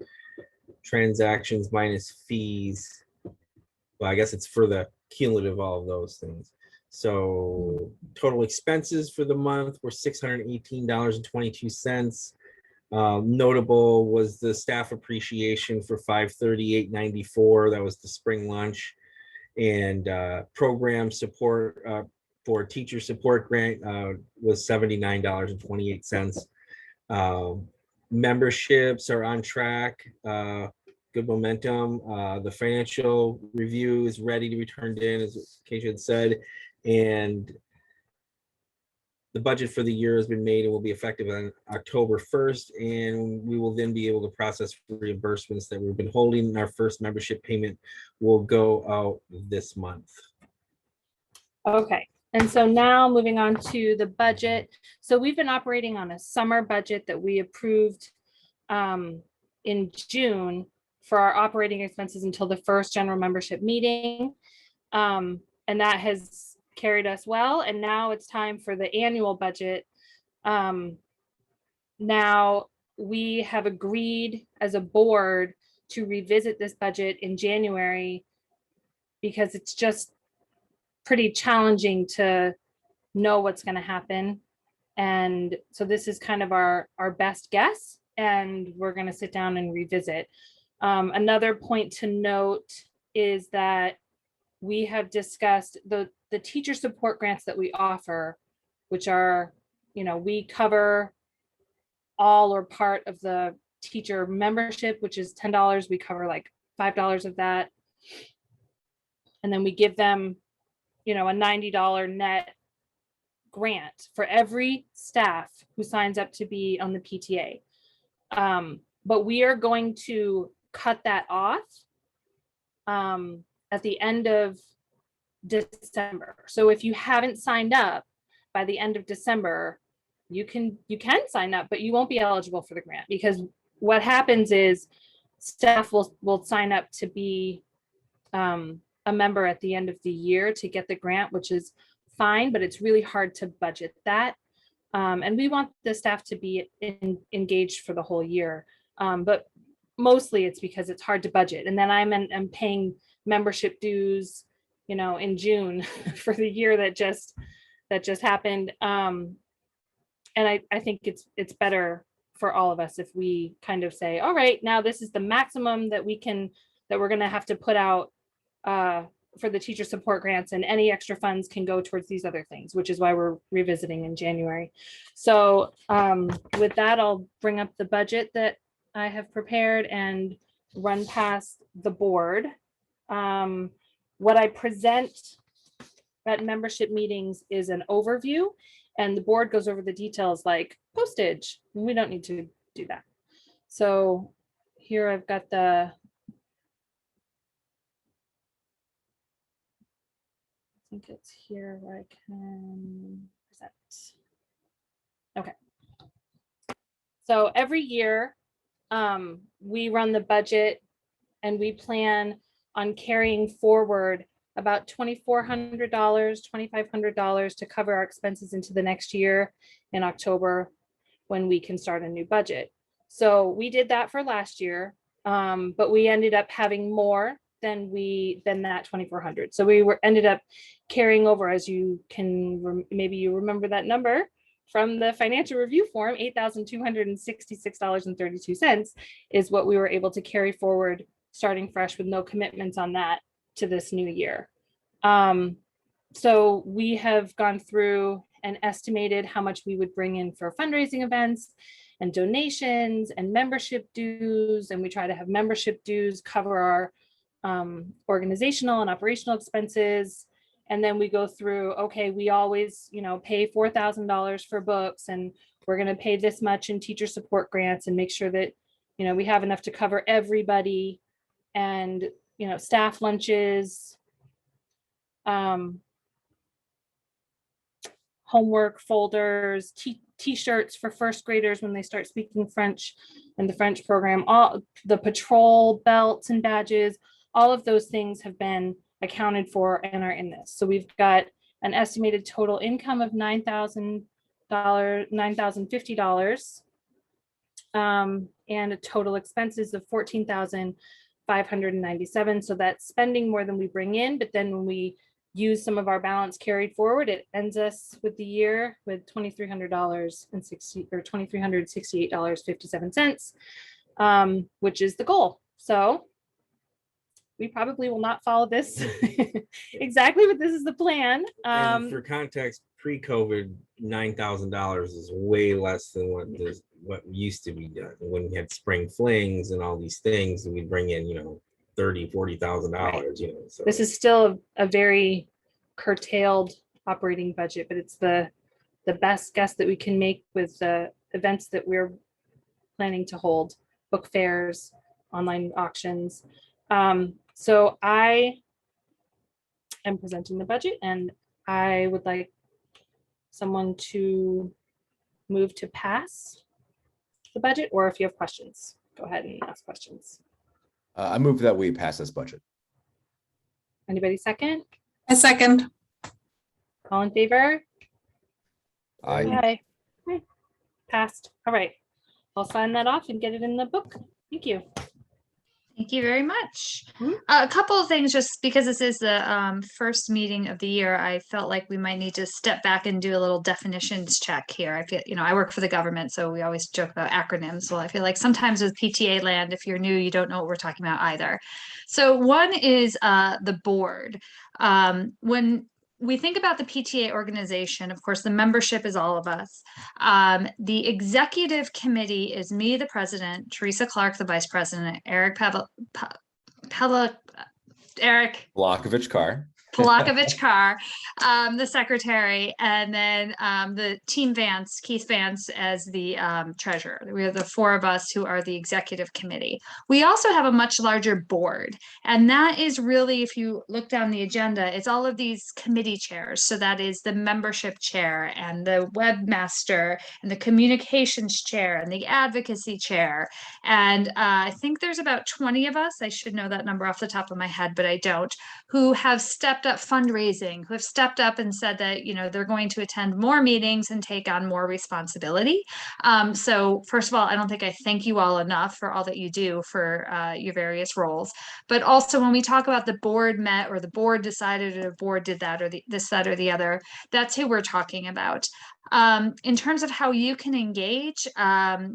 transactions minus fees. Well, I guess it's for the cumulative all of those things. So total expenses for the month were $618.22. Notable was the staff appreciation for $538.94. That was the spring lunch, and program support for teacher support grant was $79.28. Memberships are on track. Good momentum. The financial review is ready to be turned in, as Keisha had said, and the budget for the year has been made and will be effective on October 1st, and we will then be able to process reimbursements that we've been holding. Our first membership payment will go out this month. Okay, and so now moving on to the budget. So we've been operating on a summer budget that we approved in June for our operating expenses until the first general membership meeting. And that has carried us well. And now it's time for the annual budget. Now we have agreed as a board to revisit this budget in January because it's just pretty challenging to know what's going to happen. And so this is kind of our best guess, and we're going to sit down and revisit. Another point to note is that we have discussed the teacher support grants that we offer, which are, we cover all or part of the teacher membership, which is $10. We cover like $5 of that. And then we give them, a $90 net grant for every staff who signs up to be on the PTA. But we are going to cut that off at the end of December. So if you haven't signed up by the end of December, you can sign up, but you won't be eligible for the grant, because what happens is staff will sign up to be a member at the end of the year to get the grant, which is fine, but it's really hard to budget that. And we want the staff to be engaged for the whole year. But mostly it's because it's hard to budget. And then I'm paying membership dues, in June for the year that just happened. And I think it's better for all of us if we kind of say, all right, now this is the maximum that we're going to have to put out for the teacher support grants, and any extra funds can go towards these other things, which is why we're revisiting in January. So with that, I'll bring up the budget that I have prepared and run past the board. What I present at membership meetings is an overview, and the board goes over the details like postage. We don't need to do that. So here I've got I think it's here where I can present. Okay. So every year we run the budget and we plan on carrying forward about $2,400, $2,500 to cover our expenses into the next year in October, when we can start a new budget. So we did that for last year, but we ended up having more than that 2,400. So we ended up carrying over, as you can, maybe you remember that number from the financial review form, $8,266.32 is what we were able to carry forward, starting fresh with no commitments on that to this new year. So we have gone through and estimated how much we would bring in for fundraising events and donations and membership dues. And we try to have membership dues cover our organizational and operational expenses. And then we go through, okay, we always, pay $4,000 for books, and we're going to pay this much in teacher support grants and make sure that, you know, we have enough to cover everybody, and, you know, staff lunches, homework folders, t-shirts for first graders when they start speaking French in the French program, all the patrol belts and badges, all of those things have been accounted for and are in this. So we've got an estimated total income of $9,050, and a total expenses of $14,597. So that's spending more than we bring in, but then when we use some of our balance carried forward, it ends us with the year with $2,368.57, which is the goal. So we probably will not follow this exactly, but this is the plan. And for context, pre-COVID, $9,000 is way less than what used to be done. When we had spring flings and all these things, and we bring in, you know, $30,000-$40,000, you know. So this is still a very curtailed operating budget, but it's the best guess that we can make with the events that we're planning to hold, book fairs, online auctions. So I am presenting the budget, and I would like someone to move to pass the budget, or if you have questions, go ahead and ask questions. I move that we pass this budget. Anybody second? A second. All in favor? I Hi. Passed. All right. I'll sign that off and get it in the book. Thank you. Thank you very much. Mhm. A couple of things, just because this is the first meeting of the year, I felt like we might need to step back and do a little definitions check here. I feel, you know, I work for the government, so we always joke about acronyms. Well, I feel like sometimes with PTA land, if you're new, you don't know what we're talking about either. So one is the board. When we think about the PTA organization, of course, the membership is all of us. The executive committee is me, the president, Teresa Clark, the vice president, Eric Polakovich Carr. Polakovich Carr, the secretary, and then the team Vance, Keith Vance, as the treasurer. We are the four of us who are the executive committee. We also have a much larger board, and that is really, if you look down the agenda, it's all of these committee chairs. So that is the membership chair, and the webmaster, and the communications chair, and the advocacy chair. And I think there's about 20 of us, I should know that number off the top of my head, but I don't, who have stepped up fundraising, who have stepped up and said that, you know, they're going to attend more meetings and take on more responsibility. So first of all, I don't think I thank you all enough for all that you do for your various roles. But also when we talk about the board met, or the board decided, or the board did that, or this, that, or the other, that's who we're talking about. In terms of how you can engage,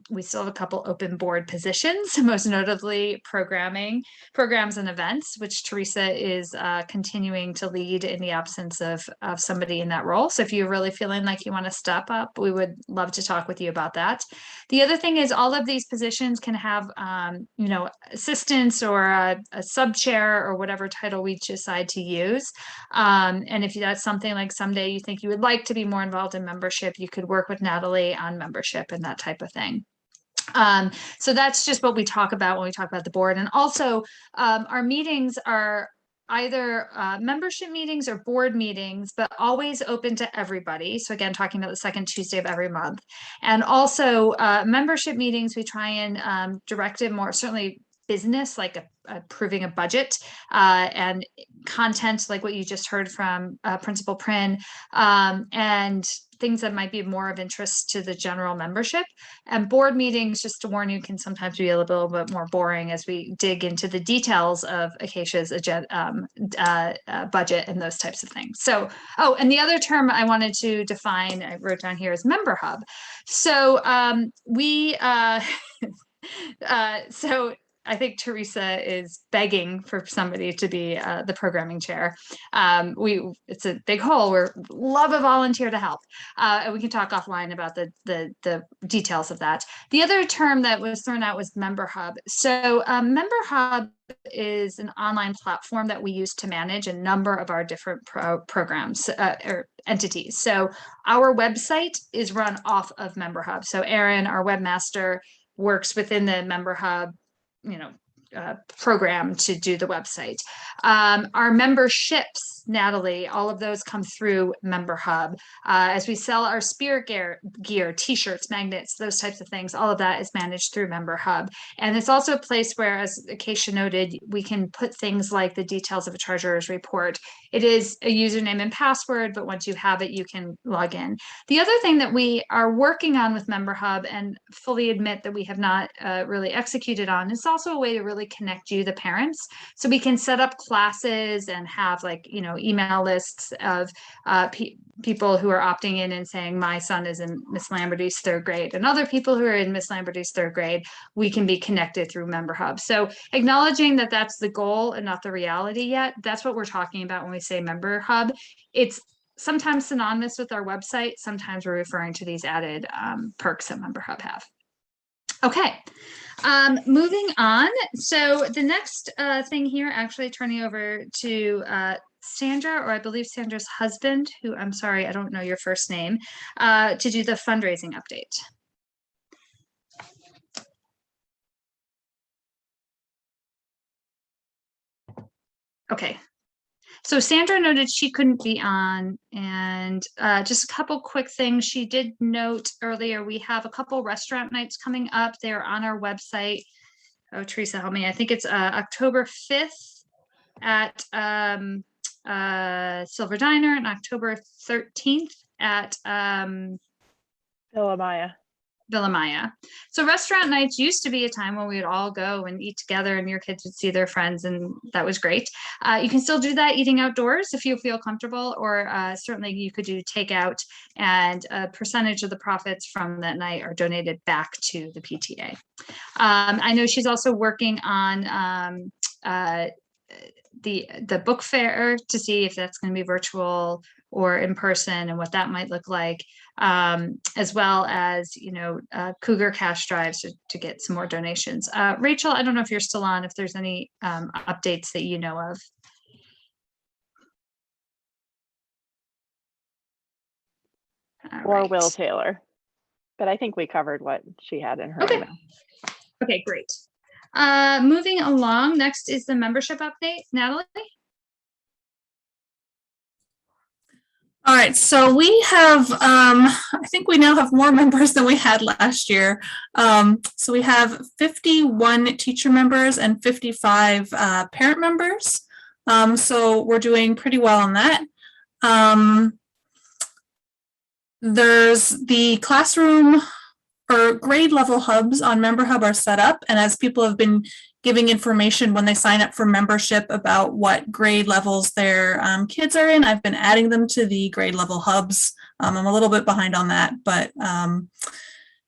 we still have a couple open board positions, most notably programs and events, which Teresa is continuing to lead in the absence of somebody in that role. So if you're really feeling like you want to step up, we would love to talk with you about that. The other thing is all of these positions can have, you know, assistants or a sub chair or whatever title we decide to use. And if that's something like someday you think you would like to be more involved in membership, you could work with Natalie on membership and that type of thing. So that's just what we talk about when we talk about the board. And also our meetings are either membership meetings or board meetings, but always open to everybody. So again, talking about the second Tuesday of every month. And also membership meetings, we try and direct it more, certainly business, like approving a budget and content like what you just heard from Principal Prin, and things that might be more of interest to the general membership. And board meetings, just to warn you, can sometimes be a little bit more boring as we dig into the details of Acacia's budget and those types of things. So, oh, and the other term I wanted to define, I wrote down here, is member hub. So I think Teresa is begging for somebody to be the programming chair. It's a big hole. We're love a volunteer to help, and we can talk offline about the details of that. The other term that was thrown out was Member Hub. So Member Hub is an online platform that we use to manage a number of our different programs or entities. So our website is run off of Member Hub. So Erin, our webmaster, works within the Member Hub, program to do the website. Our memberships, Natalie, all of those come through Member Hub. As we sell our spirit gear, t-shirts, magnets, those types of things, all of that is managed through Member Hub. And it's also a place where, as Acacia noted, we can put things like the details of a treasurer's report. It is a username and password, but once you have it, you can log in. The other thing that we are working on with Member Hub and fully admit that we have not really executed on is also a way to really connect you, the parents. So we can set up classes and have email lists of people who are opting in and saying, my son is in Miss Lamberty's 3rd grade, and other people who are in Miss Lamberty's 3rd grade, we can be connected through Member Hub. So acknowledging that that's the goal and not the reality yet, that's what we're talking about when we say Member Hub. It's sometimes synonymous with our website. Sometimes we're referring to these added perks that Member Hub have. Okay, moving on. So the next thing here, actually turning over to Sandra, or I believe Sandra's husband, who I'm sorry, I don't know your first name, to do the fundraising update. Okay. So Sandra noted she couldn't be on, and just a couple quick things. She did note earlier, we have a couple restaurant nights coming up. They're on our website. Oh, Teresa, help me. I think it's October 5th at Silver Diner and October 13th at Villa Maya. Villa Maya. So restaurant nights used to be a time when we would all go and eat together and your kids would see their friends, and that was great. You can still do that eating outdoors if you feel comfortable, or certainly you could do takeout, and a percentage of the profits from that night are donated back to the PTA. I know she's also working on the book fair to see if that's going to be virtual or in person and what that might look like, as well as, Cougar cash drives to get some more donations. Rachel, I don't know if you're still on, if there's any updates that you know of. Or Will Taylor, but I think we covered what she had in her email. Okay, great. Moving along, next is the membership update. Natalie? All right, so we have, I think we now have more members than we had last year. So we have 51 teacher members and 55 parent members. So we're doing pretty well on that. There's the classroom or grade level hubs on Member Hub are set up, and as people have been giving information when they sign up for membership about what grade levels their kids are in, I've been adding them to the grade level hubs. I'm a little bit behind on that, but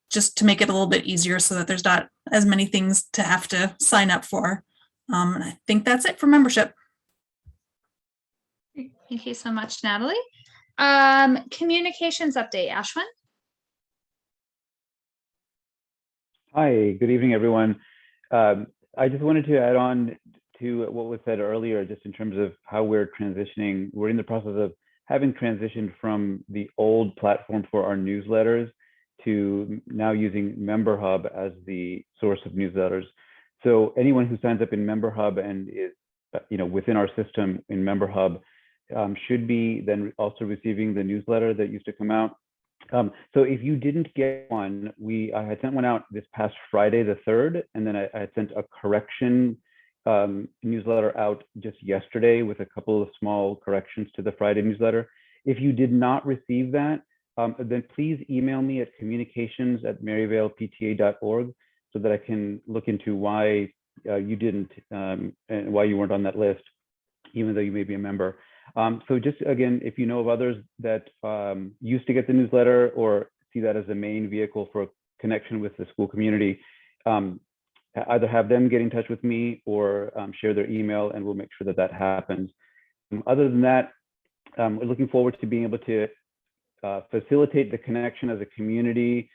just to make it a little bit easier so that there's not as many things to have to sign up for. And I think that's it for membership. Thank you so much, Natalie. Communications update, Ashwin. Hi, good evening, everyone. I just wanted to add on to what was said earlier, just in terms of how we're transitioning. We're in the process of having transitioned from the old platform for our newsletters to now using Member Hub as the source of newsletters. So anyone who signs up in Member Hub and is within our system in Member Hub should be then also receiving the newsletter that used to come out. So if you didn't get one, I had sent one out this past Friday, the 3rd, and then I had sent a correction newsletter out just yesterday with a couple of small corrections to the Friday newsletter. If you did not receive that, then please email me at communications@maryvalepta.org so that I can look into why you didn't and why you weren't on that list, even though you may be a member. So just again, if you know of others that used to get the newsletter or see that as the main vehicle for connection with the school community, either have them get in touch with me or share their email, and we'll make sure that that happens. Other than that, we're looking forward to being able to facilitate the connection as a community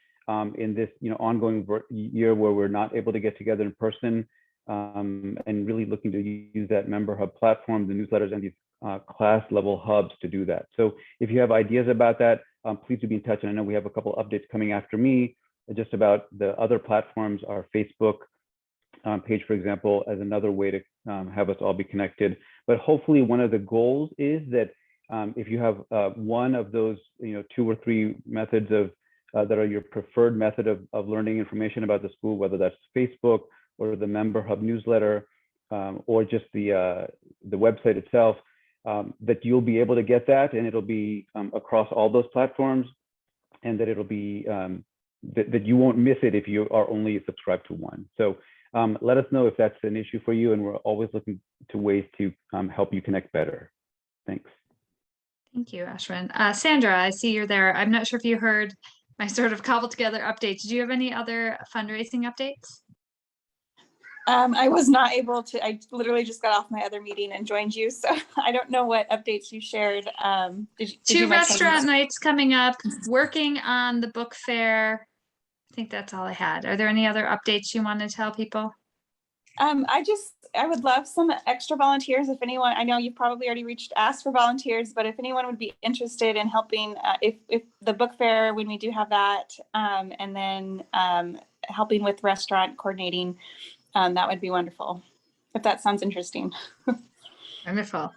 in this ongoing year where we're not able to get together in person, and really looking to use that Member Hub platform, the newsletters, and these class level hubs to do that. So if you have ideas about that, please do be in touch. And I know we have a couple updates coming after me just about the other platforms, our Facebook page, for example, as another way to have us all be connected. But hopefully one of the goals is that if you have one of those 2 or 3 methods of that are your preferred method of learning information about the school, whether that's Facebook or the Member Hub newsletter, or just the website itself, that you'll be able to get that, and it'll be across all those platforms, and that it'll be that you won't miss it if you are only subscribed to one. So let us know if that's an issue for you, and we're always looking to ways to help you connect better. Thanks. Thank you, Ashwin. Sandra, I see you're there. I'm not sure if you heard my sort of cobbled together update. Did you have any other fundraising updates? I was not able to, I literally just got off my other meeting and joined you, so I don't know what updates you shared. Did 2 you mention- restaurant nights coming up, working on the book fair. I think that's all I had. Are there any other updates you want to tell people? I would love some extra volunteers. If anyone, I know you've probably already asked for volunteers, but if anyone would be interested in helping, if the book fair, when we do have that, and then helping with restaurant coordinating, that would be wonderful, if that sounds interesting. Wonderful.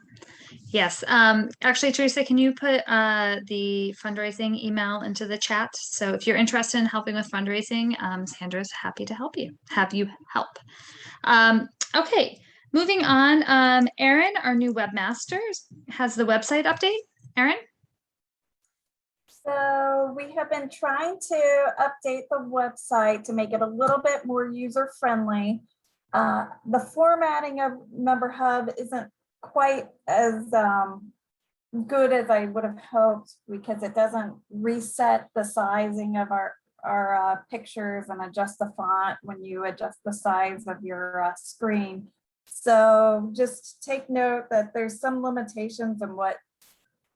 Yes. Actually, Teresa, can you put the fundraising email into the chat? So if you're interested in helping with fundraising, Sandra's happy to help you help. Okay, moving on. Erin, our new webmaster, has the website update. Erin? So we have been trying to update the website to make it a little bit more user-friendly. The formatting of Member Hub isn't quite as good as I would have hoped, because it doesn't reset the sizing of our pictures and adjust the font when you adjust the size of your screen. So just take note that there's some limitations in what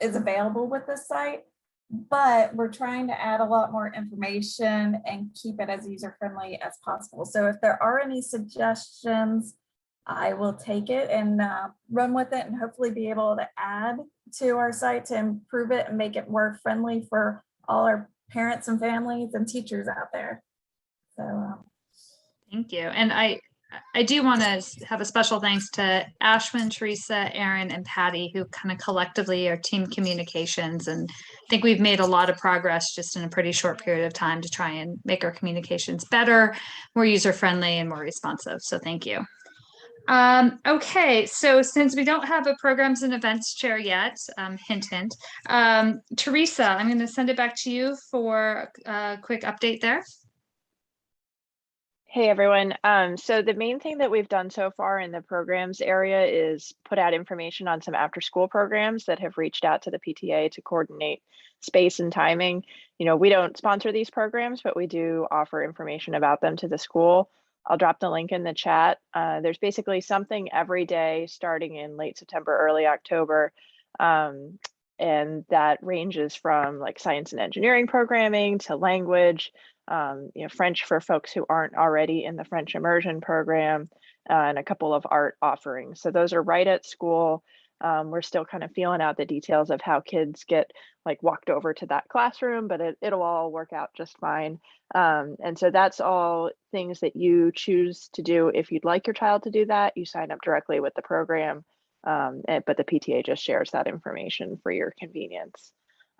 is available with this site, but we're trying to add a lot more information and keep it as user-friendly as possible. So if there are any suggestions, I will take it and run with it, and hopefully be able to add to our site to improve it and make it more friendly for all our parents and families and teachers out there. So thank you. And I do want to have a special thanks to Ashwin, Teresa, Erin, and Patty, who kind of collectively are team communications. And I think we've made a lot of progress just in a pretty short period of time to try and make our communications better, more user-friendly, and more responsive. So thank you. Okay, so since we don't have a programs and events chair yet, hint, hint, Teresa, I'm going to send it back to you for a quick update there. Hey everyone. So the main thing that we've done so far in the programs area is put out information on some after school programs that have reached out to the PTA to coordinate space and timing. We don't sponsor these programs, but we do offer information about them to the school. I'll drop the link in the chat. There's basically something every day starting in late September, early October. And that ranges from like science and engineering programming to language, French for folks who aren't already in the French immersion program, and a couple of art offerings. So those are right at school. We're still kind of feeling out the details of how kids get like walked over to that classroom, but it'll all work out just fine. And so that's all things that you choose to do. If you'd like your child to do that, you sign up directly with the program, but the PTA just shares that information for your convenience.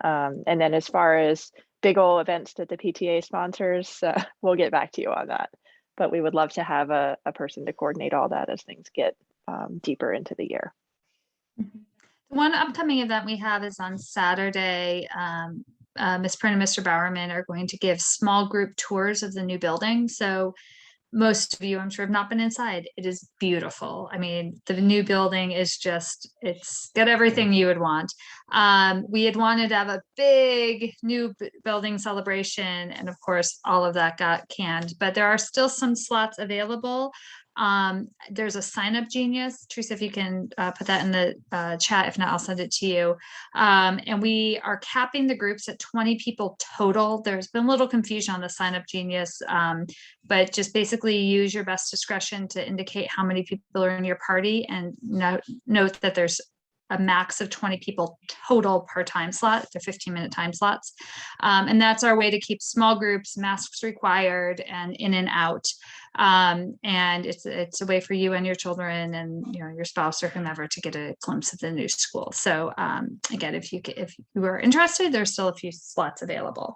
And then as far as big ol' events that the PTA sponsors, we'll get back to you on that. But we would love to have a person to coordinate all that as things get deeper into the year. One upcoming event we have is on Saturday. Ms. Prinn and Mr. Bowerman are going to give small group tours of the new building. So most of you, I'm sure, have not been inside. It is beautiful. I mean, the new building is just, it's got everything you would want. We had wanted to have a big new building celebration, and of course, all of that got canned, but there are still some slots available. There's a sign up genius. Teresa, if you can put that in the chat, if not, I'll send it to you. And we are capping the groups at 20 people total. There's been a little confusion on the sign up genius, but just basically use your best discretion to indicate how many people are in your party, and note that there's a max of 20 people total per time slot. They're 15-minute time slots. And that's our way to keep small groups, masks required, and in and out. And it's a way for you and your children and your spouse or whomever to get a glimpse of the new school. So again, if you are interested, there's still a few slots available.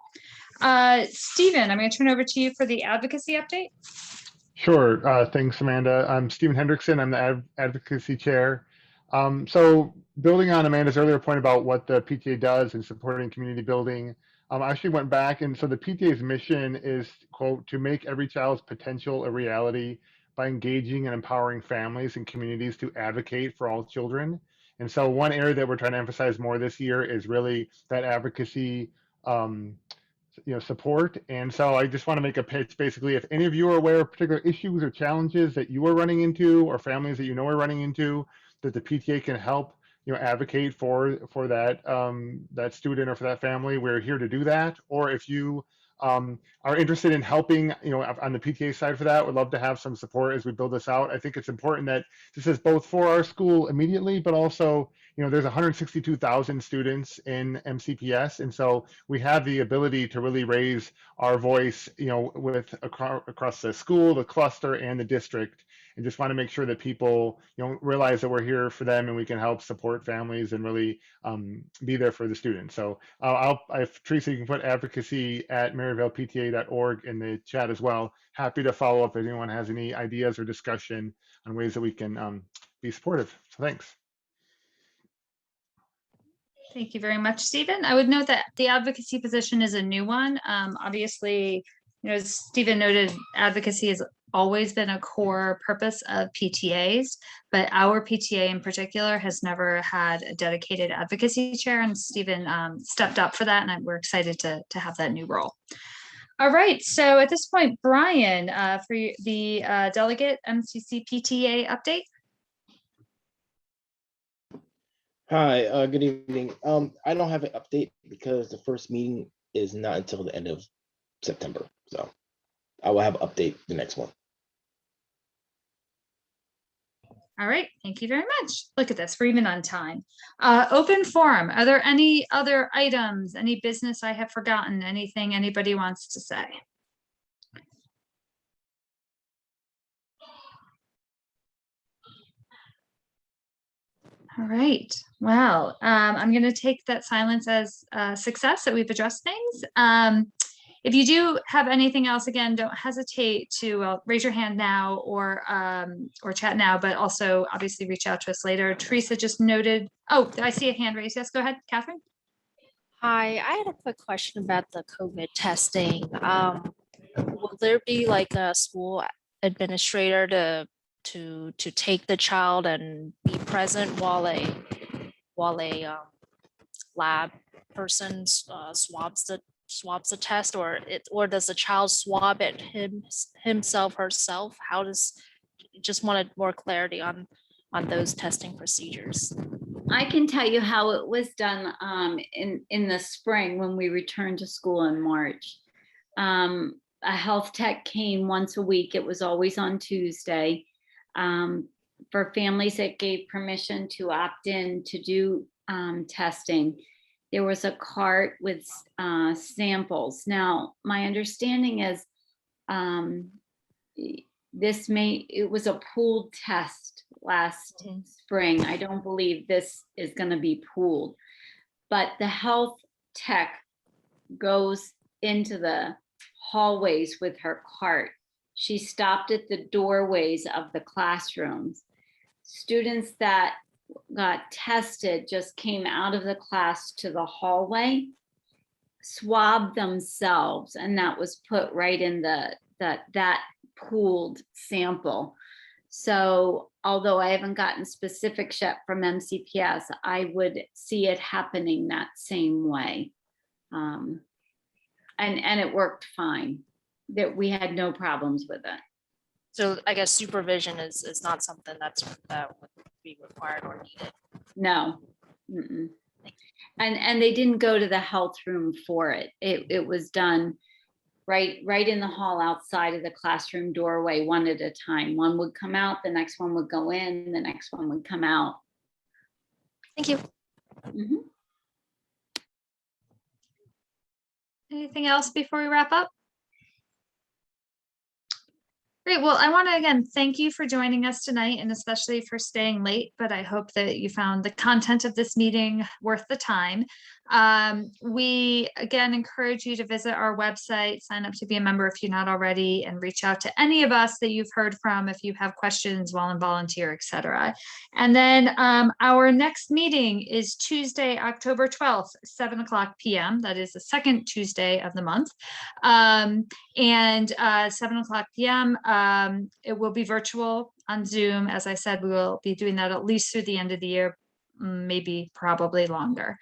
Stephen, I'm going to turn over to you for the advocacy update. Sure. Thanks, Amanda. I'm Stephen Hendrickson. I'm the advocacy chair. So building on Amanda's earlier point about what the PTA does in supporting community building, I actually went back, and so the PTA's mission is, quote, to make every child's potential a reality by engaging and empowering families and communities to advocate for all children. And so one area that we're trying to emphasize more this year is really that advocacy support. And so I just want to make a pitch. Basically, if any of you are aware of particular issues or challenges that you are running into, or families that are running into, that the PTA can help advocate for that that student or for that family, we're here to do that. Or if you are interested in helping on the PTA side for that, would love to have some support as we build this out. I think it's important that this is both for our school immediately, but also there's 162,000 students in MCPS, and so we have the ability to really raise our voice with across the school, the cluster, and the district, and just want to make sure that people realize that we're here for them and we can help support families and really be there for the students. So if Teresa, you can put advocacy@maryvalepta.org in the chat as well. Happy to follow up if anyone has any ideas or discussion on ways that we can be supportive. So thanks. Thank you very much, Stephen. I would note that the advocacy position is a new one. Obviously, as Stephen noted, advocacy has always been a core purpose of PTAs, but our PTA in particular has never had a dedicated advocacy chair, and Stephen stepped up for that, and we're excited to have that new role. All right, so at this point, Brian, for the Delegate McC Pta update. Hi, good evening. I don't have an update because the first meeting is not until the end of September. So I will have an update the next one. All right, thank you very much. Look at this, we're even on time. Open forum, are there any other items, any business I have forgotten, anything anybody wants to say? All right, well, I'm going to take that silence as success that we've addressed things. If you do have anything else, again, don't hesitate to raise your hand now or chat now, but also obviously reach out to us later. Teresa just noted, oh, I see a hand raised. Yes, go ahead, Catherine. Hi, I had a quick question about the COVID testing. Will there be like a school administrator to take the child and be present while a lab person swabs the test, or does the child swab it himself, herself? How does, just wanted more clarity on those testing procedures. I can tell you how it was done in the spring when we returned to school in March. A health tech came once a week. It was always on Tuesday. For families that gave permission to opt in to do testing, there was a cart with samples. Now, my understanding is it was a pooled test last spring. I don't believe this is going to be pooled, but the health tech goes into the hallways with her cart. She stopped at the doorways of the classrooms. Students that got tested just came out of the class to the hallway, swabbed themselves, and that was put right in that pooled sample. So although I haven't gotten specifics yet from MCPS, I would see it happening that same way. And it worked fine. That we had no problems with it. So I guess supervision is not something that would be required or needed. No. Mm-mm. And they didn't go to the health room for it. It was done right in the hall outside of the classroom doorway, one at a time. One would come out, the next one would go in, the next one would come out. Thank you. Mm-hmm. Anything else before we wrap up? Great. Well, I want to again thank you for joining us tonight and especially for staying late, but I hope that you found the content of this meeting worth the time. We again encourage you to visit our website, sign up to be a member if you're not already, and reach out to any of us that you've heard from if you have questions while in volunteer, etc. And then our next meeting is Tuesday, October 12th, 7:00 p.m. That is the second Tuesday of the month. And 7:00 p.m. It will be virtual on Zoom. As I said, we will be doing that at least through the end of the year, maybe probably longer.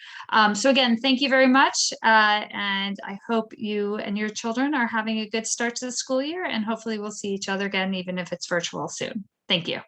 So again, thank you very much. And I hope you and your children are having a good start to the school year, and hopefully we'll see each other again, even if it's virtual soon. Thank you.